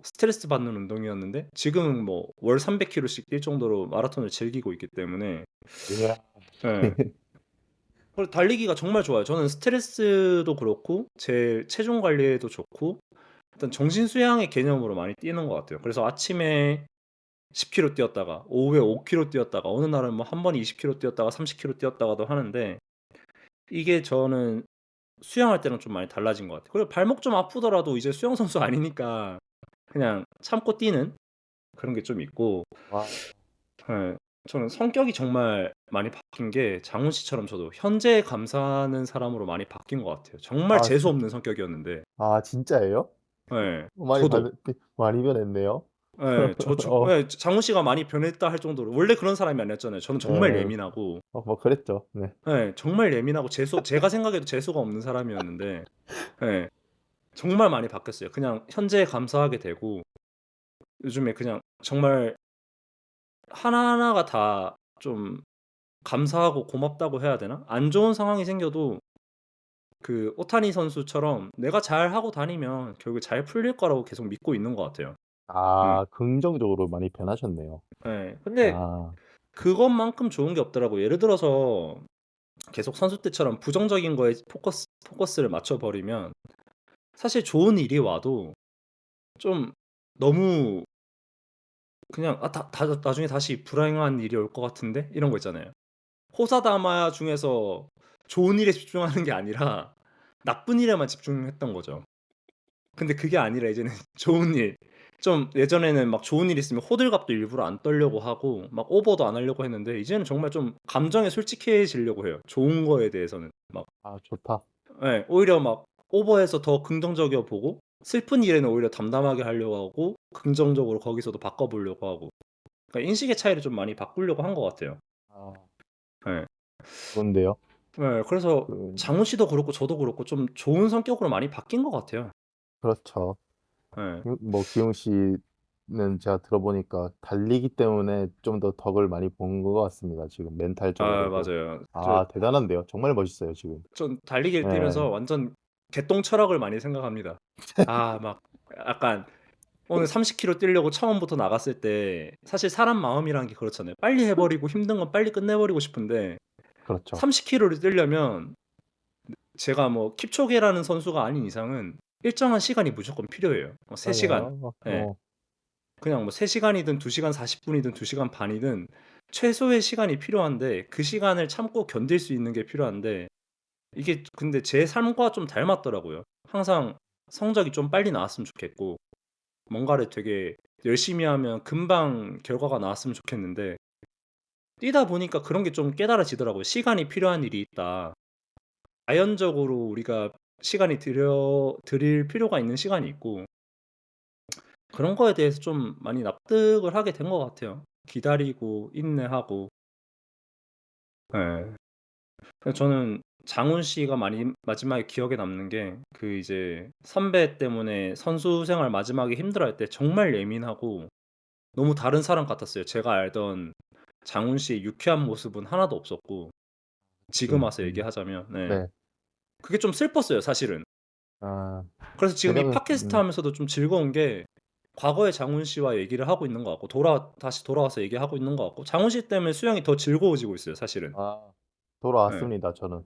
스트레스 받는 운동이었는데 지금은 뭐 월 300km씩 뛸 정도로 마라톤을 즐기고 있기 때문에 이야. 예. 그리고 달리기가 정말 좋아요. 저는 스트레스도 그렇고 제 체중 관리에도 좋고 일단 정신 수양의 개념으로 많이 뛰는 것 같아요. 그래서 아침에 10km 뛰었다가 오후에 5km 뛰었다가 어느 날은 뭐 한 번에 20km 뛰었다가 30km 뛰었다가도 하는데 이게 저는 수영할 때랑 좀 많이 달라진 것 같아요. 그리고 발목 좀 아프더라도 이제 수영 선수 아니니까 그냥 참고 뛰는 그런 게 좀 있고 와. 예. 저는 성격이 정말 많이 바뀐 게 장훈 씨처럼 저도 현재에 감사하는 사람으로 많이 바뀐 것 같아요. 정말 아 재수 진 없는 성격이었는데 진짜예요? 예. 많이 저도. 많이 변했네요. 예. 어. 장훈 씨가 많이 변했다 할 정도로 원래 그런 사람이 아니었잖아요. 저는 정말 예. 예민하고 뭐 그랬죠. 네. 정말 예민하고 제가 생각해도 재수가 없는 사람이었는데 예. 정말 많이 바뀌었어요. 그냥 현재에 감사하게 되고 요즘에 그냥 정말 하나하나가 다 좀 감사하고 고맙다고 해야 되나? 안 좋은 상황이 생겨도 그 오타니 선수처럼 내가 잘하고 다니면 결국에 잘 풀릴 거라고 계속 믿고 있는 것 같아요. 음. 긍정적으로 많이 변하셨네요. 예. 근데 아. 그것만큼 좋은 게 없더라고요. 예를 들어서 계속 선수 때처럼 부정적인 거에 포커스를 맞춰 버리면 사실 좋은 일이 와도 좀 너무 그냥 나중에 다시 불행한 일이 올 것 같은데 이런 거 있잖아요. 호사다마야 중에서 좋은 일에 집중하는 게 아니라 나쁜 일에만 집중했던 거죠. 근데 그게 아니라 이제는 좋은 일 좀 예전에는 막 좋은 일 있으면 호들갑도 일부러 안 떨려고 하고 막 오버도 안 하려고 했는데 이제는 정말 좀 감정에 솔직해지려고 해요. 좋은 거에 대해서는 막 좋다. 오히려 막 오버해서 더 긍정적이어 보고 슬픈 일에는 오히려 담담하게 하려고 하고 긍정적으로 거기서도 바꿔 보려고 하고 그러니까 인식의 차이를 좀 많이 바꾸려고 한 것 같아요. 아 예. 좋은데요. 그래서 그 장훈 씨도 그렇고 저도 그렇고 좀 좋은 성격으로 많이 바뀐 것 같아요. 그렇죠. 예. 뭐 기용 씨는 제가 들어보니까 달리기 때문에 좀 더 덕을 많이 본 것 같습니다. 지금 멘탈적으로도. 맞아요. 대단한데요. 정말 멋있어요, 지금. 전 달리기를 예. 뛰면서 완전 개똥 철학을 많이 생각합니다. 막 약간 오늘 30km 뛰려고 처음부터 나갔을 때 사실 사람 마음이라는 게 그렇잖아요. 빨리 해 버리고 힘든 건 빨리 끝내 버리고 싶은데 그렇죠. 30km를 뛰려면 제가 뭐 킵초게라는 선수가 아닌 이상은 일정한 시간이 무조건 필요해요. 3시간. 맞아요. 예. 그냥 뭐 3시간이든 2시간 40분이든 2시간 반이든 최소의 시간이 필요한데 그 시간을 참고 견딜 수 있는 게 필요한데 이게 근데 제 삶과 좀 닮았더라고요. 항상 성적이 좀 빨리 나왔으면 좋겠고 뭔가를 되게 열심히 하면 금방 결과가 나왔으면 좋겠는데 뛰다 보니까 그런 게 좀 깨달아지더라고요. 시간이 필요한 일이 있다. 자연적으로 우리가 시간이 들일 필요가 있는 시간이 있고 그런 거에 대해서 좀 많이 납득을 하게 된 것 같아요. 기다리고 인내하고. 예. 그래서 저는 장훈 씨가 많이 마지막에 기억에 남는 게 그 이제 선배 때문에 선수 생활 마지막에 힘들어할 때 정말 예민하고 너무 다른 사람 같았어요. 제가 알던 장훈 씨의 유쾌한 모습은 하나도 없었고 지금 와서 얘기하자면 네. 그게 좀 슬펐어요, 사실은. 아 그래서 지금 이 왜냐면 팟캐스트 하면서도 좀 즐거운 게 과거의 장훈 씨와 얘기를 하고 있는 것 같고 다시 돌아와서 얘기하고 있는 것 같고 장훈 씨 때문에 수영이 더 즐거워지고 있어요, 사실은. 예. 돌아왔습니다, 저는.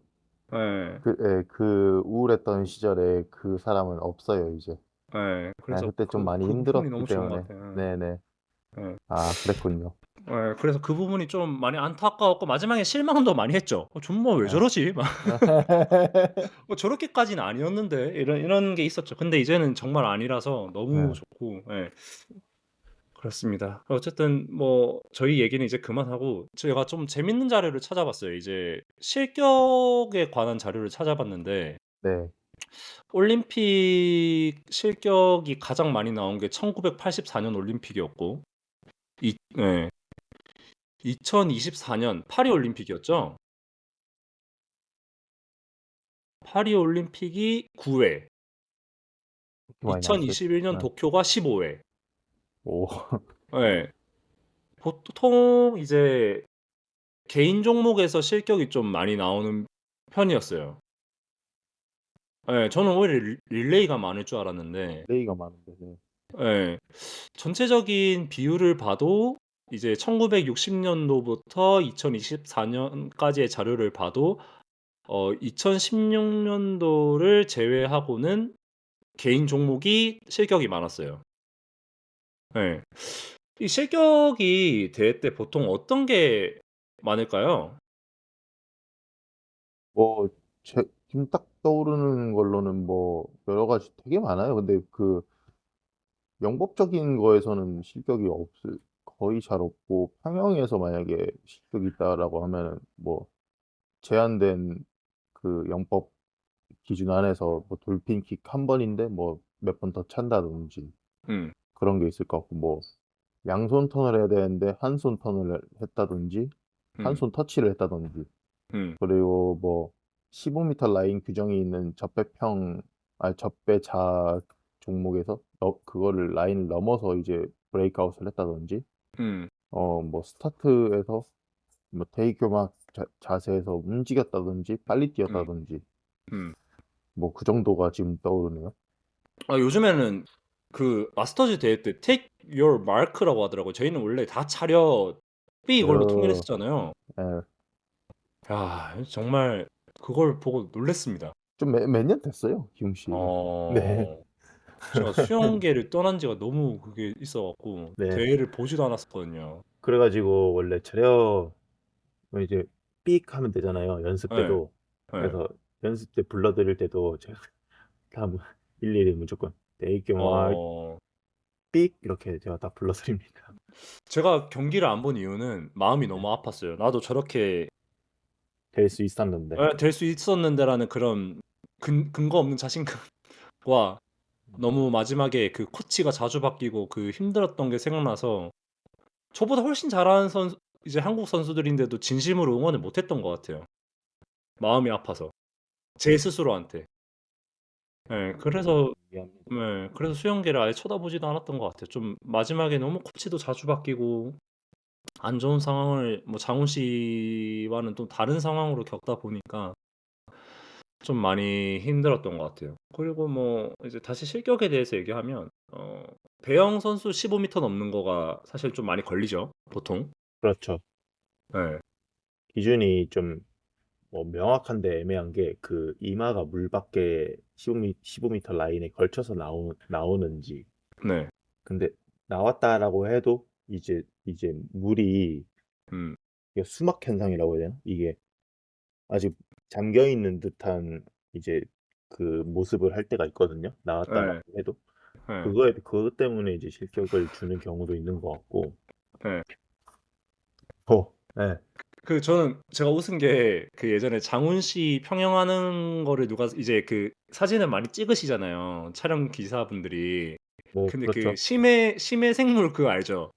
예. 그 우울했던 시절에 그 사람은 없어요, 이제. 그래서 그때 좀 많이 그 부분이 힘들었기 너무 좋은 것 때문에. 같아요. 네네. 예. 그랬군요. 예, 그래서 그 부분이 좀 많이 안타까웠고 마지막에 실망도 많이 했죠. '정말 왜 네. 저러지?' 막 '저렇게까지는 아니었는데.' 이런 게 있었죠. 근데 이제는 정말 아니라서 너무 네. 좋고 예. 그렇습니다. 어쨌든 뭐 저희 얘기는 이제 그만하고 제가 좀 재밌는 자료를 찾아봤어요. 이제 실격에 관한 자료를 찾아봤는데 네. 올림픽 실격이 가장 많이 나온 게 1984년 올림픽이었고 네. 2024년 파리 올림픽이었죠. 파리 올림픽이 9 회, 그렇게 많이 나왔어요? 2021년 네. 도쿄가 15 회. 오. 예. 보통 이제 개인 종목에서 실격이 좀 많이 나오는 편이었어요. 예. 저는 오히려 릴레이가 많을 줄 알았는데 레이가 많은데. 네. 예. 전체적인 비율을 봐도 이제 1960 년도부터 2024 년까지의 자료를 봐도 2016 년도를 제외하고는 개인 종목이 실격이 많았어요. 예. 이 실격이 대회 때 보통 어떤 게 많을까요? 뭐 제 지금 딱 떠오르는 걸로는 뭐 여러 가지 되게 많아요. 근데 그 영법적인 거에서는 실격이 없을 거의 잘 없고, 평영에서 만약에 실격이 있다라고 하면은 뭐 제한된 그 영법 기준 안에서 뭐 돌핀킥 한 번인데 뭐 몇 번 더 찬다든지 음. 그런 게 있을 것 같고, 뭐 양손 턴을 해야 되는데 한 손 턴을 했다든지 한 음. 손 터치를 했다든지, 음. 그리고 뭐 15m 라인 규정이 있는 접배자 종목에서 그거를 라인을 넘어서 이제 브레이크아웃을 했다든지, 음. 뭐 스타트에서 뭐 대기교막 자세에서 움직였다든지 빨리 음. 뛰었다든지, 음. 뭐 그 정도가 지금 떠오르네요. 요즘에는 그 마스터즈 대회 때 take your mark라고 하더라고요. 저희는 원래 다 차렷 B 이걸로 어, 통일했었잖아요. 예. 야, 정말 그걸 보고 놀랐습니다. 좀 몇 년 됐어요, 기용 씨. 네. 어. 제가 수영계를 떠난 지가 너무 그게 있어 갖고 네. 대회를 보지도 않았었거든요. 그래 가지고 원래 차려 뭐 이제 삑 하면 되잖아요, 연습 예. 때도. 예. 그래서 연습 때 불러드릴 때도 제가 다 일일이 무조건 대기경화 어. 삑 이렇게 제가 다 불러드립니다. 제가 경기를 안 본 이유는 마음이 네. 너무 아팠어요. 나도 저렇게 될 수 있었는데. 될 수 있었는데라는 그런 근거 없는 자신감과 너무 마지막에 그 코치가 자주 바뀌고 그 힘들었던 게 생각나서 저보다 훨씬 잘하는 선수 이제 한국 선수들인데도 진심으로 응원을 못 했던 것 같아요. 마음이 아파서. 제 스스로한테. 예. 그래서 이해합니다. 네. 그래서 수영계를 아예 쳐다보지도 않았던 것 같아요. 좀 마지막에 너무 코치도 자주 바뀌고 안 좋은 상황을 뭐 장훈 씨와는 또 다른 상황으로 겪다 보니까 좀 많이 힘들었던 것 같아요. 그리고 뭐 이제 다시 실격에 대해서 얘기하면 배영 선수 15m 넘는 거가 사실 좀 많이 걸리죠, 보통. 그렇죠. 예. 기준이 좀 뭐 명확한데 애매한 게 그 이마가 물 밖에 15m 라인에 걸쳐서 나오는지. 네. 근데 나왔다라고 해도 이제 물이, 음. 이게 수막 현상이라고 해야 되나? 이게 아직 잠겨 있는 듯한 이제 그 모습을 할 때가 있거든요, 나왔다라고 예. 해도. 예. 그것 때문에 이제 실격을 주는 경우도 있는 것 같고. 예. 예. 그 저는 제가 웃은 게 그 예전에 장훈 씨 평영하는 거를 누가 이제 그 사진을 많이 찍으시잖아요, 촬영 기사분들이. 뭐 근데 그 그렇죠. 심해 생물 그거 알죠?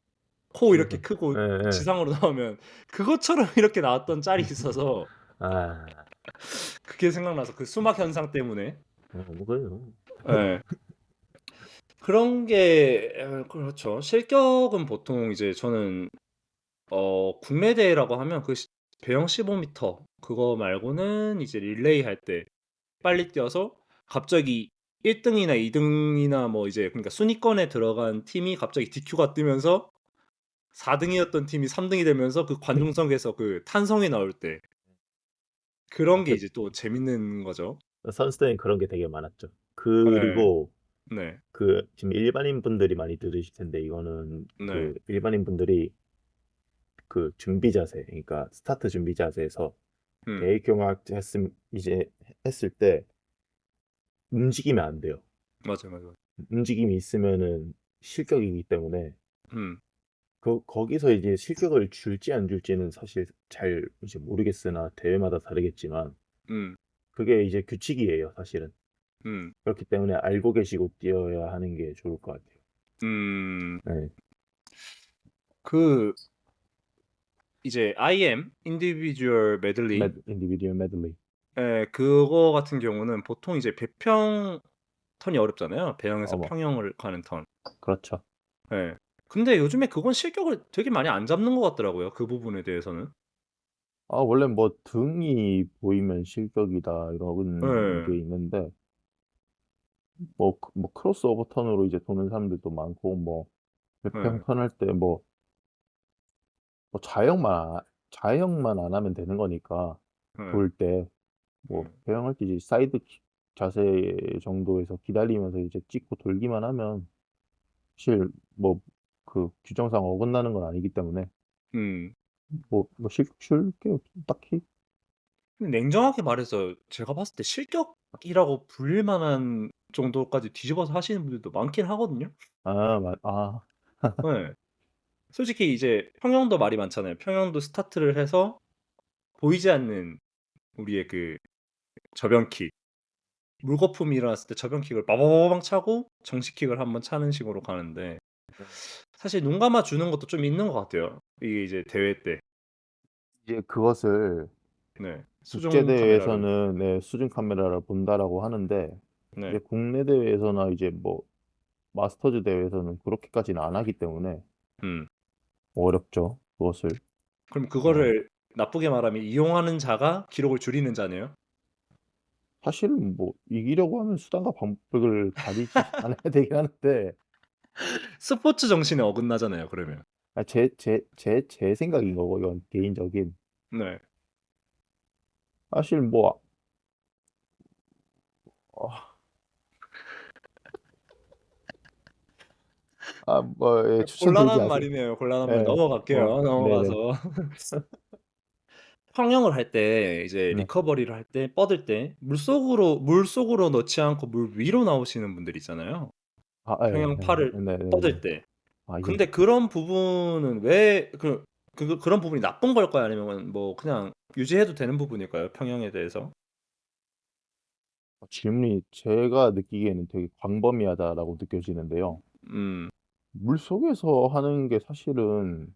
코 이렇게 음. 크고 예예. 지상으로 나오면 그것처럼 이렇게 나왔던 짤이 있어서 아. 그게 생각나서 그 수막 현상 때문에. 뭐 그래요. 예. 그런 게 그렇죠. 실격은 보통 이제 저는 국내 대회라고 하면 그 배영 15m 그거 말고는 이제 릴레이 할 때 빨리 뛰어서 갑자기 1 등이나 2 등이나 뭐 이제 그러니까 순위권에 들어간 팀이 갑자기 DQ가 뜨면서 4 등이었던 팀이 3 등이 되면서 그 관중석에서 그 탄성이 나올 때 그런 게 그 이제 또 재밌는 거죠. 선수 때는 그런 게 되게 많았죠. 예. 그리고 네. 그 지금 일반인 분들이 많이 들으실 텐데, 이거는 네. 그 일반인 분들이 그 준비 자세, 그러니까 스타트 준비 자세에서 음, 대경학 했을 때 움직이면 안 돼요. 맞아요. 움직임이 있으면은 실격이기 때문에 음, 거기서 이제 실격을 줄지 안 줄지는 사실 잘 이제 모르겠으나 대회마다 다르겠지만 음, 그게 이제 규칙이에요, 사실은. 음, 그렇기 때문에 알고 계시고 뛰어야 하는 게 좋을 것 같아요. 음, 네. 그 이제 IM Individual Medley 인디비듀얼 메들리. 그거 같은 경우는 보통 이제 배평 턴이 어렵잖아요. 배영에서 어머, 평영을 가는 턴. 그렇죠. 예. 근데 요즘에 그건 실격을 되게 많이 안 잡는 것 같더라고요. 그 부분에 대해서는. 아, 원래 뭐 등이 보이면 실격이다 이런 게 예. 있는데 뭐 크로스오버 턴으로 이제 도는 사람들도 많고 뭐 예. 배평 턴 할 때 뭐 자역만 안 하면 되는 거니까 예. 돌 때 뭐 음. 배영할 때 이제 사이드 자세 정도에서 기다리면서 이제 찍고 돌기만 하면 사실 뭐 그 규정상 어긋나는 건 아니기 때문에 음. 뭐 실게 딱히. 근데 냉정하게 말해서 제가 봤을 때 실격이라고 불릴 만한 정도까지 뒤집어서 하시는 분들도 많긴 하거든요. 아, 예. 솔직히 이제 평영도 말이 많잖아요. 평영도 스타트를 해서 보이지 않는 우리의 그 저변킥. 물거품이 일어났을 때 저변킥을 빠바바방 차고 정식킥을 한번 차는 식으로 가는데 사실 눈 감아 주는 것도 좀 있는 것 같아요. 이게 이제 대회 때. 이제 그것을 네. 국제 수중 카메라로. 대회에서는 네, 수중 카메라를 본다라고 하는데 이제 네. 국내 대회에서나 이제 뭐 마스터즈 대회에서는 그렇게까지는 안 하기 때문에 음. 어렵죠. 그것을. 그럼 어, 그거를 나쁘게 말하면 이용하는 자가 기록을 줄이는 자네요. 사실은 뭐 이기려고 하면 수단과 방법을 가리지 않아야 되긴 하는데 스포츠 정신에 어긋나잖아요, 그러면. 제 생각인 거고 이건 개인적인. 네. 사실 뭐 어, 예, 추천드리지 곤란한 않습니다. 말이네요. 곤란한 말. 예, 넘어갈게요. 네네. 넘어가서. 평영을 할 때 이제 네. 리커버리를 할 때 뻗을 때 물속으로 넣지 않고 물 위로 나오시는 분들 있잖아요. 예, 평영 팔을 네네네. 뻗을 때. 이게 근데 그런 부분은 왜 그런 부분이 나쁜 걸까요? 아니면 뭐 그냥 유지해도 되는 부분일까요? 평영에 대해서? 질문이 제가 느끼기에는 되게 광범위하다라고 느껴지는데요. 음. 물속에서 하는 게 사실은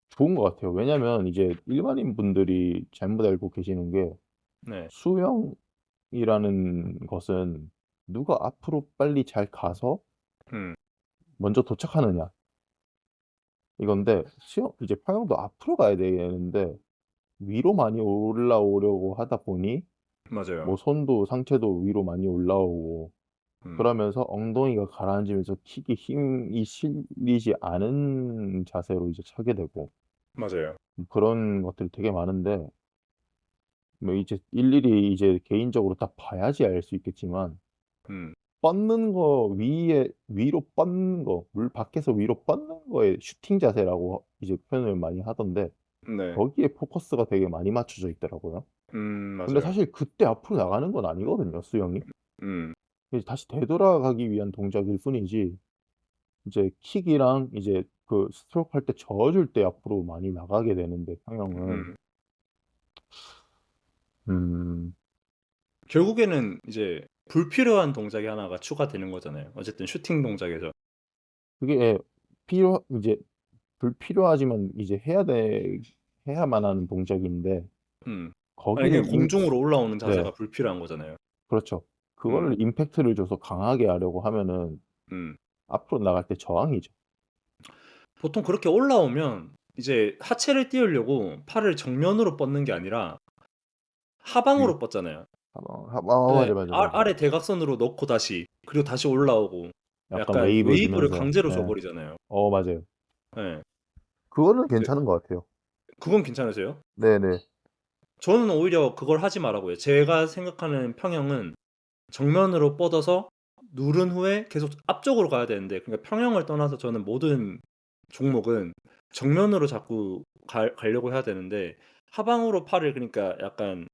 좋은 것 같아요. 왜냐면 이제 일반인 분들이 잘못 알고 계시는 게 네. 수영이라는 것은 누가 앞으로 빨리 잘 가서 음. 먼저 도착하느냐 이건데 이제 평영도 앞으로 가야 되는데 위로 많이 올라오려고 하다 보니 뭐 맞아요. 손도 상체도 위로 많이 올라오고 음. 그러면서 엉덩이가 가라앉으면서 킥에 힘이 실리지 않은 자세로 이제 차게 되고 맞아요. 그런 것들이 되게 많은데 뭐 이제 일일이 이제 개인적으로 다 봐야지 알 수 있겠지만 음. 뻗는 거 위로 뻗는 거 물 밖에서 위로 뻗는 거에 슈팅 자세라고 이제 표현을 많이 하던데 네. 거기에 포커스가 되게 많이 맞춰져 있더라고요. 근데 맞아요. 사실 그때 앞으로 나가는 건 아니거든요, 수영이. 음. 이제 다시 되돌아가기 위한 동작일 뿐이지 이제 킥이랑 이제 그 스트로크 할 때 저어줄 때 앞으로 많이 나가게 되는데 평형은 음. 음 결국에는 이제 불필요한 동작이 하나가 추가되는 거잖아요. 어쨌든 슈팅 동작에서. 그게 이제 불필요하지만 이제 해야만 하는 동작인데 음. 아니 그냥 거기를 공중으로 올라오는 네, 자세가 불필요한 거잖아요. 그렇죠. 음. 그거를 임팩트를 줘서 강하게 하려고 하면은 음. 앞으로 나갈 때 저항이죠. 보통 그렇게 올라오면 이제 하체를 띄우려고 팔을 정면으로 뻗는 게 아니라 위 하방으로 뻗잖아요. 맞아, 네. 맞아, 맞아. 아래 대각선으로 넣고 그리고 다시 올라오고 약간 약간 웨이브 웨이브를 주면서 강제로 줘 예. 버리잖아요. 맞아요. 예. 그거는 이제 괜찮은 것 같아요. 그건 괜찮으세요? 네네. 저는 오히려 그걸 하지 말라고 해요. 제가 생각하는 평형은 정면으로 뻗어서 누른 후에 계속 앞쪽으로 가야 되는데 그러니까 평형을 떠나서 저는 모든 종목은 정면으로 자꾸 가려고 해야 되는데 하방으로 팔을 그러니까 약간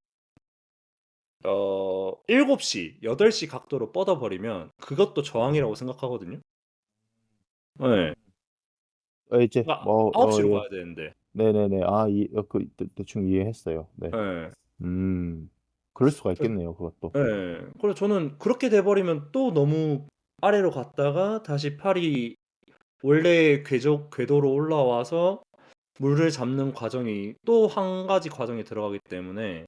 7시, 8시 각도로 뻗어버리면 그것도 저항이라고 생각하거든요. 네. 이제 그러니까 뭐 9시로 예. 가야 되는데. 네네네. 대충 이해했어요. 네. 네. 그럴 수가 그래서, 있겠네요. 그것도. 네. 그래서 저는 그렇게 돼버리면 또 너무 아래로 갔다가 다시 팔이 원래 궤도로 올라와서 물을 잡는 과정이 또 한 가지 과정이 들어가기 때문에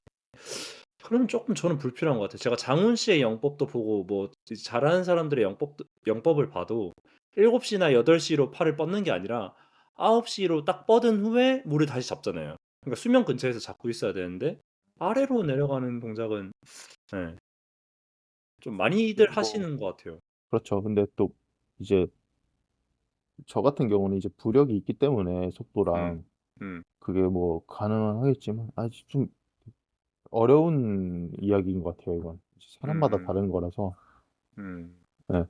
그럼 조금 저는 불필요한 것 같아요. 제가 장훈 씨의 영법도 보고 뭐 잘하는 사람들의 영법을 봐도 7시나 8시로 팔을 뻗는 게 아니라 9시로 딱 뻗은 후에 물을 다시 잡잖아요. 그러니까 수면 근처에서 잡고 있어야 되는데 아래로 내려가는 동작은 네, 좀 많이들 뭐 하시는 것 같아요. 그렇죠. 근데 또 이제 저 같은 경우는 이제 부력이 있기 때문에 음, 속도랑 음, 그게 뭐 가능은 하겠지만 아직 좀 어려운 이야기인 것 같아요, 이건. 사람마다 음, 다른 거라서. 음. 네.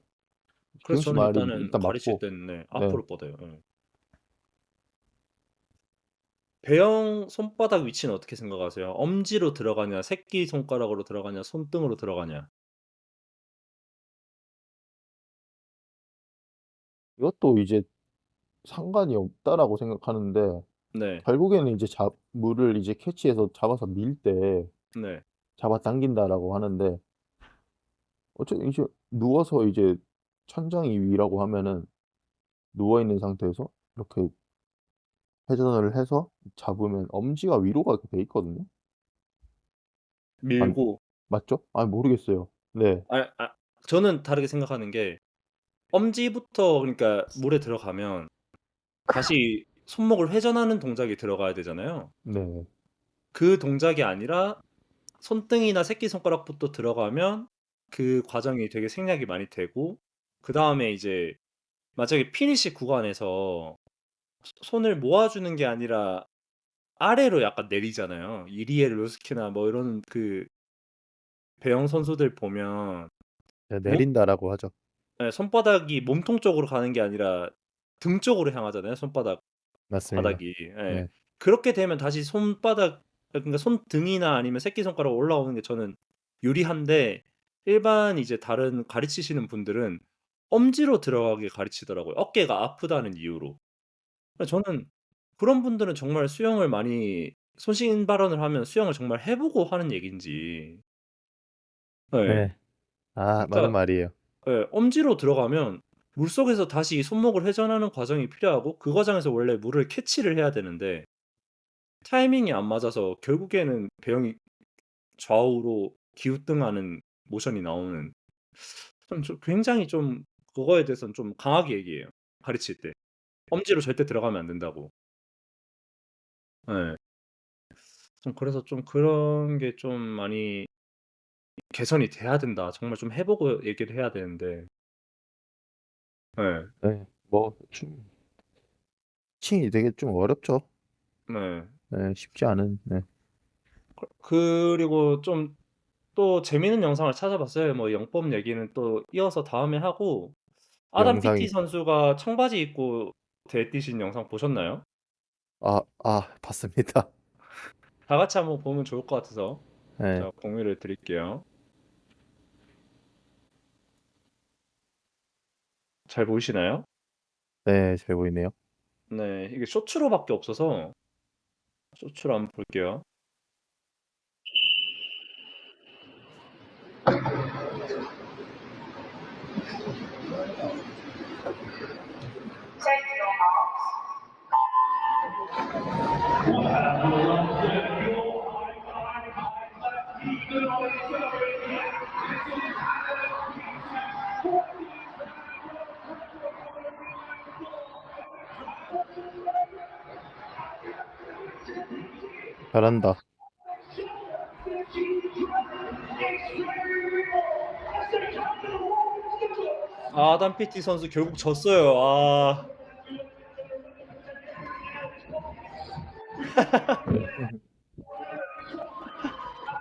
기용 그래서 씨 저는 말이 일단은 일단 가르칠 맞고, 때는 네, 네. 앞으로 뻗어요. 네. 배영 손바닥 위치는 어떻게 생각하세요? 엄지로 들어가냐, 새끼 손가락으로 들어가냐, 손등으로 들어가냐? 이것도 이제 상관이 없다라고 생각하는데, 네, 결국에는 이제 물을 이제 캐치해서 잡아서 밀 때 네. 잡아당긴다라고 하는데, 어쨌든 이제 누워서 이제 천장이 위라고 하면은 누워 있는 상태에서 이렇게 회전을 해서 잡으면 엄지가 위로 가게 돼 있거든요. 맞 밀고. 맞죠? 모르겠어요. 네. 아, 저는 다르게 생각하는 게 엄지부터 그러니까 물에 들어가면 다시 손목을 회전하는 동작이 들어가야 되잖아요. 네. 그 동작이 아니라 손등이나 새끼손가락부터 들어가면 그 과정이 되게 생략이 많이 되고 그다음에 이제 만약에 피니시 구간에서 손을 모아주는 게 아니라 아래로 약간 내리잖아요. 이리에 로스키나 뭐 이런 그 배영 선수들 보면 네, 목 내린다라고 하죠. 예, 손바닥이 몸통 쪽으로 가는 게 아니라 등 쪽으로 향하잖아요. 손바닥 맞습니다. 바닥이. 예. 네. 그렇게 되면 다시 손바닥 그러니까 손등이나 아니면 새끼손가락 올라오는 게 저는 유리한데 일반 이제 다른 가르치시는 분들은 엄지로 들어가게 가르치더라고요. 어깨가 아프다는 이유로. 그래서 저는 그런 분들은 정말 수영을 많이 손신 발언을 하면 수영을 정말 해 보고 하는 얘기인지. 예. 네. 맞는 진짜 말이에요. 예, 엄지로 들어가면 물속에서 다시 손목을 회전하는 과정이 필요하고 그 과정에서 원래 물을 캐치를 해야 되는데 타이밍이 안 맞아서 결국에는 배영이 좌우로 기우뚱하는 모션이 나오는 좀 굉장히 좀 그거에 대해서는 좀 강하게 얘기해요. 가르칠 때. 엄지로 절대 들어가면 안 된다고. 예. 좀 그래서 좀 그런 게 좀 많이 개선이 돼야 된다. 정말 좀 해 보고 얘기를 해야 되는데. 예. 네. 뭐 좀 칭이 되게 좀 어렵죠. 네. 네. 쉽지 않은. 네. 그리고 좀 또 재미있는 영상을 찾아봤어요. 뭐 영법 얘기는 또 이어서 다음에 하고 아담 피티 영상이 선수가 청바지 입고 대회 뛰신 영상 보셨나요? 봤습니다. 다 같이 한번 보면 좋을 것 같아서 네. 제가 공유를 드릴게요. 잘 보이시나요? 네. 잘 보이네요. 네. 이게 쇼츠로밖에 없어서 쇼츠로 한번 볼게요. 잘한다. 아담 피티 선수 결국 졌어요.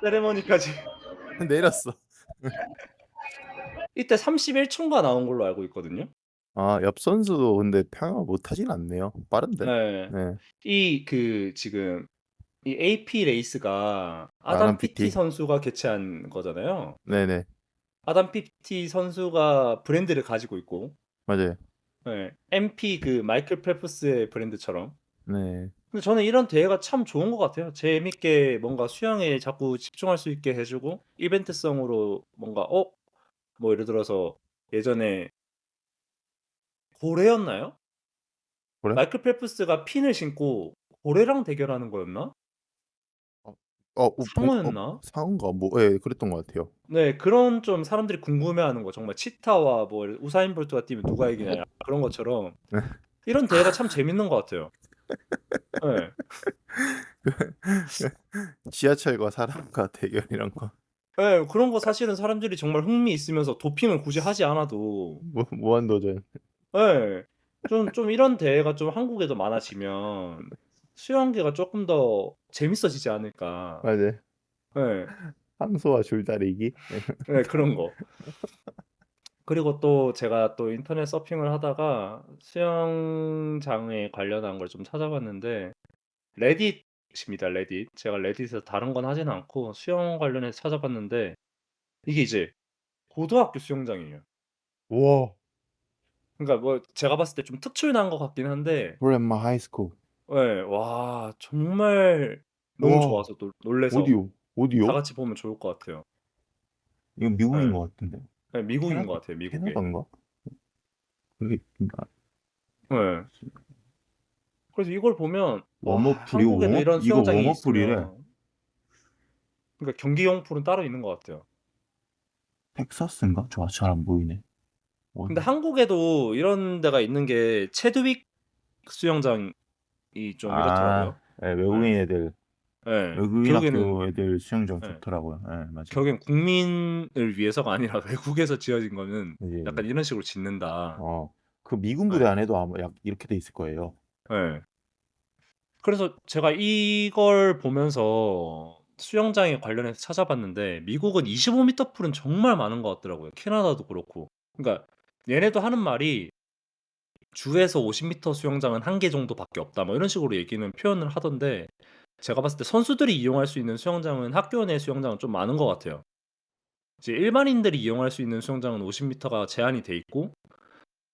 세레머니까지. 내렸어. 이때 31초인가 나온 걸로 알고 있거든요. 옆 선수도 근데 평영을 못하진 않네요. 빠른데? 네. 네. 지금 이 AP 레이스가 아담 아담 피티 PT. 선수가 개최한 거잖아요. 네네. 아담 피티 선수가 브랜드를 가지고 있고, 맞아요. 네. MP 그 마이클 펠프스의 브랜드처럼. 네. 근데 저는 이런 대회가 참 좋은 것 같아요. 재밌게 뭔가 수영에 자꾸 집중할 수 있게 해주고, 이벤트성으로 뭔가, 뭐 예를 들어서 예전에 고래였나요? 그래? 마이클 펠프스가 핀을 신고 고래랑 대결하는 거였나? 어, 상어였나? 상어인가? 뭐, 예, 그랬던 것 같아요. 네, 그런 좀 사람들이 궁금해하는 거 정말 치타와 뭐 우사인 볼트가 뛰면 누가 이기냐 그런 것처럼 이런 대회가 참 재밌는 것 같아요. 네. 지하철과 사람과 대결 이런 거. 네, 그런 거 사실은 사람들이 정말 흥미 있으면서 도핑을 굳이 하지 않아도 무한도전. 네, 좀 이런 대회가 좀 한국에도 많아지면 수영계가 조금 더 재밌어지지 않을까. 맞아요. 네, 항소와 줄다리기. 네, 그런 거. 그리고 또 제가 또 인터넷 서핑을 하다가 수영장에 관련한 걸 좀 찾아봤는데 레딧입니다. 레딧. 제가 레딧에서 다른 건 하진 않고 수영 관련해서 찾아봤는데 이게 이제 고등학교 수영장이에요. 우와. 그러니까 뭐 제가 봤을 때 좀 특출난 것 같긴 한데 브랜마 하이스쿨. 예. 와 정말 너무 우와. 좋아서 놀라서 다 어디요? 같이 보면 좋을 것 같아요. 이건 미국인 예. 것 같은데. 예, 미국인 것 같아요. 미국에. 캐나다인가? 그게 예. 그래서 이걸 보면 와 웜어풀 이거 한국에도 이런 이거 수영장이 웜어풀이래. 있으면 그러니까 경기용 풀은 따로 있는 것 같아요. 텍사스인가? 저 잘 안 보이네. 근데 한국에도 이런 데가 있는 게 체드윅 수영장이 좀 이렇더라고요. 예, 외국인 애들 예. 외국인 결국에는 학교 애들 수영장 예. 좋더라고요. 예, 맞아요. 결국엔 국민을 위해서가 아니라 외국에서 지어진 거는 이제 약간 이런 식으로 짓는다. 그 미군 부대 예. 안에도 아마 이렇게 돼 있을 거예요. 예. 그래서 제가 이걸 보면서 수영장에 관련해서 찾아봤는데 미국은 25m 풀은 정말 많은 것 같더라고요. 캐나다도 그렇고. 그러니까 얘네도 하는 말이 주에서 50m 수영장은 1개 정도밖에 없다. 뭐 이런 식으로 얘기는 표현을 하던데 제가 봤을 때 선수들이 이용할 수 있는 수영장은 학교 내 수영장은 좀 많은 것 같아요. 이제 일반인들이 이용할 수 있는 수영장은 50m가 제한이 돼 있고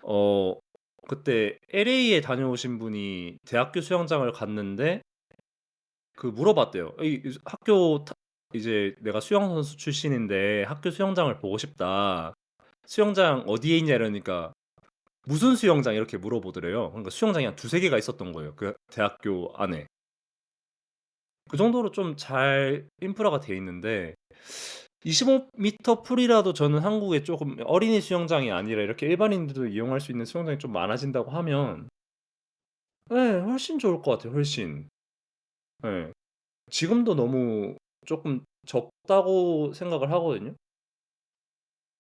어 그때 LA에 다녀오신 분이 대학교 수영장을 갔는데 그 물어봤대요. 이 학교 이제 내가 수영 선수 출신인데 학교 수영장을 보고 싶다. 수영장 어디에 있냐 이러니까 무슨 수영장 이렇게 물어보더래요. 그러니까 수영장이 한 두세 개가 있었던 거예요. 그 대학교 안에. 그 정도로 좀 잘 인프라가 돼 있는데 25m 풀이라도 저는 한국에 조금 어린이 수영장이 아니라 이렇게 일반인들도 이용할 수 있는 수영장이 좀 많아진다고 하면 네, 훨씬 좋을 것 같아요. 훨씬. 네. 지금도 너무 조금 적다고 생각을 하거든요.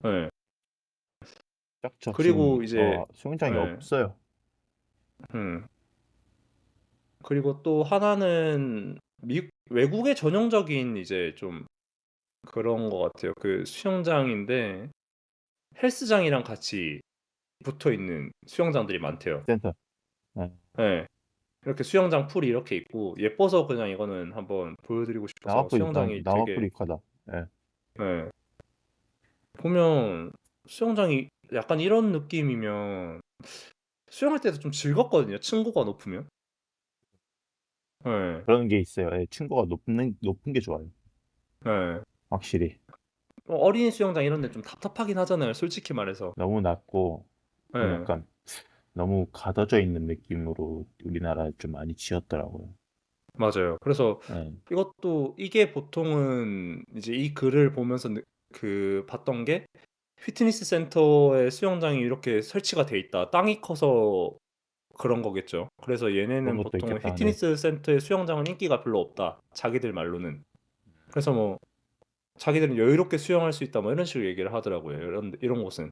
네. 짝짝 그리고 지금 이제 수영장이 네. 없어요. 그리고 또 하나는 외국의 전형적인 이제 좀 그런 것 같아요. 그 수영장인데 헬스장이랑 같이 붙어 있는 수영장들이 많대요. 센터. 네. 네. 이렇게 수영장 풀이 이렇게 있고 예뻐서 그냥 이거는 한번 보여드리고 싶어서 수영장이 되게 나와프리카다. 예. 네. 보면 수영장이 약간 이런 느낌이면 수영할 때도 좀 즐겁거든요. 층고가 높으면. 네. 그런 게 있어요. 예, 층고가 높은 게 좋아요. 네. 확실히. 어린이 수영장 이런 데 좀 답답하긴 하잖아요. 솔직히 말해서. 너무 낮고 좀 네. 약간 너무 가둬져 있는 느낌으로 우리나라에 좀 많이 지었더라고요. 맞아요. 그래서 예. 이게 보통은 이제 이 글을 보면서 봤던 게 피트니스 센터에 수영장이 이렇게 설치가 돼 있다. 땅이 커서 그런 거겠죠. 그래서 그런 얘네는 것도 보통은 있겠다. 네. 피트니스 센터의 수영장은 인기가 별로 없다. 자기들 말로는. 그래서 뭐 자기들은 여유롭게 수영할 수 있다. 뭐 이런 식으로 얘기를 하더라고요. 이런 곳은.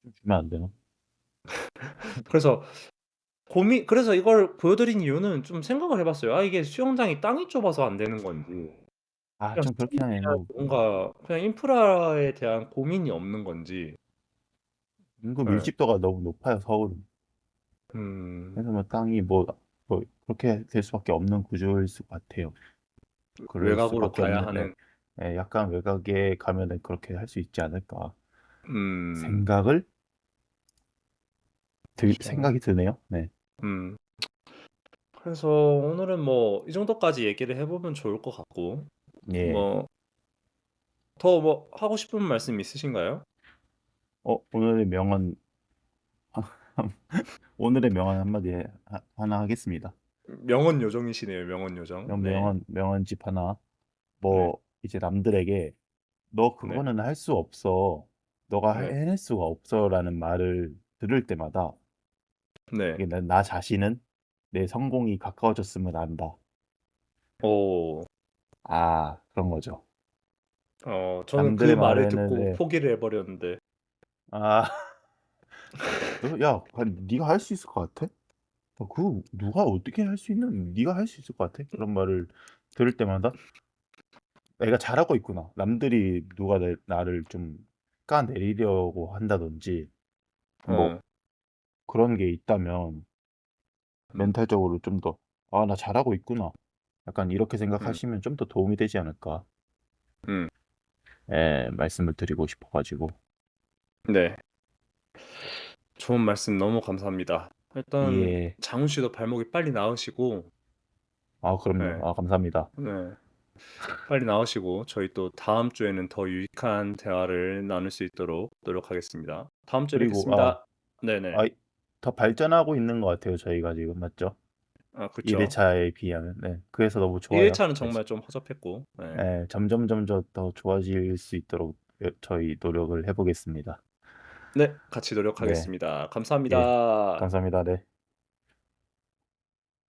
좀 주면 안 되나? 그래서 그래서 이걸 보여드린 이유는 좀 생각을 해봤어요. 아, 이게 수영장이 땅이 좁아서 안 되는 건지, 그냥 좀 그렇긴 수영에 대한 하네요. 뭔가 그냥 인프라에 대한 고민이 없는 건지. 인구 네. 밀집도가 너무 높아요, 서울은. 그래서 뭐 땅이 뭐 그렇게 될 수밖에 없는 구조일 것 같아요. 그럴 외곽으로 수밖에 가야 없는, 하는. 약간 외곽에 가면은 그렇게 할 수 있지 않을까 음, 생각을 그렇죠. 생각이 드네요. 네. 그래서 오늘은 뭐 이 정도까지 얘기를 해보면 좋을 것 같고, 예. 뭐 더 뭐 하고 싶은 말씀 있으신가요? 오늘의 명언 오늘의 명언 한마디 하나 하겠습니다. 명언 요정이시네요, 명언 요정. 네, 명언집 하나. 네, 이제 남들에게 너 네, 그거는 할 수 없어. 너가 네, 해낼 수가 없어라는 말을 들을 때마다 네. 이게 나 자신은 내 성공이 가까워졌음을 안다. 오, 그런 거죠. 저는 그 남들의 말을 말에는 듣고 포기를 해버렸는데, 아, 네가 할 수 있을 것 같아? 그거 누가 어떻게 할 수 있는? 네가 할 수 있을 것 같아? 그런 말을 들을 때마다 내가 잘하고 있구나. 남들이 누가 나를 좀 까내리려고 한다든지 뭐 어, 그런 게 있다면 멘탈적으로 좀 더 나 잘하고 있구나. 약간 이렇게 음, 생각하시면 좀 더 도움이 되지 않을까. 음, 말씀을 드리고 싶어가지고. 네. 좋은 말씀 너무 감사합니다. 일단 예. 장훈 씨도 발목이 빨리 나으시고, 그럼요. 네, 감사합니다. 네. 빨리 나으시고 저희 또 다음 주에는 더 유익한 대화를 나눌 수 있도록 노력하겠습니다. 다음 주에 그리고 뵙겠습니다. 네네. 더 발전하고 있는 것 같아요. 저희가 지금 맞죠? 그렇죠. 1회차에 비하면. 네. 그래서 너무 좋아요. 1회차는 정말 좀 허접했고, 네. 점점 더 좋아질 수 있도록 저희 노력을 해보겠습니다. 네, 같이 네. 노력하겠습니다. 예. 감사합니다. 감사합니다. 네.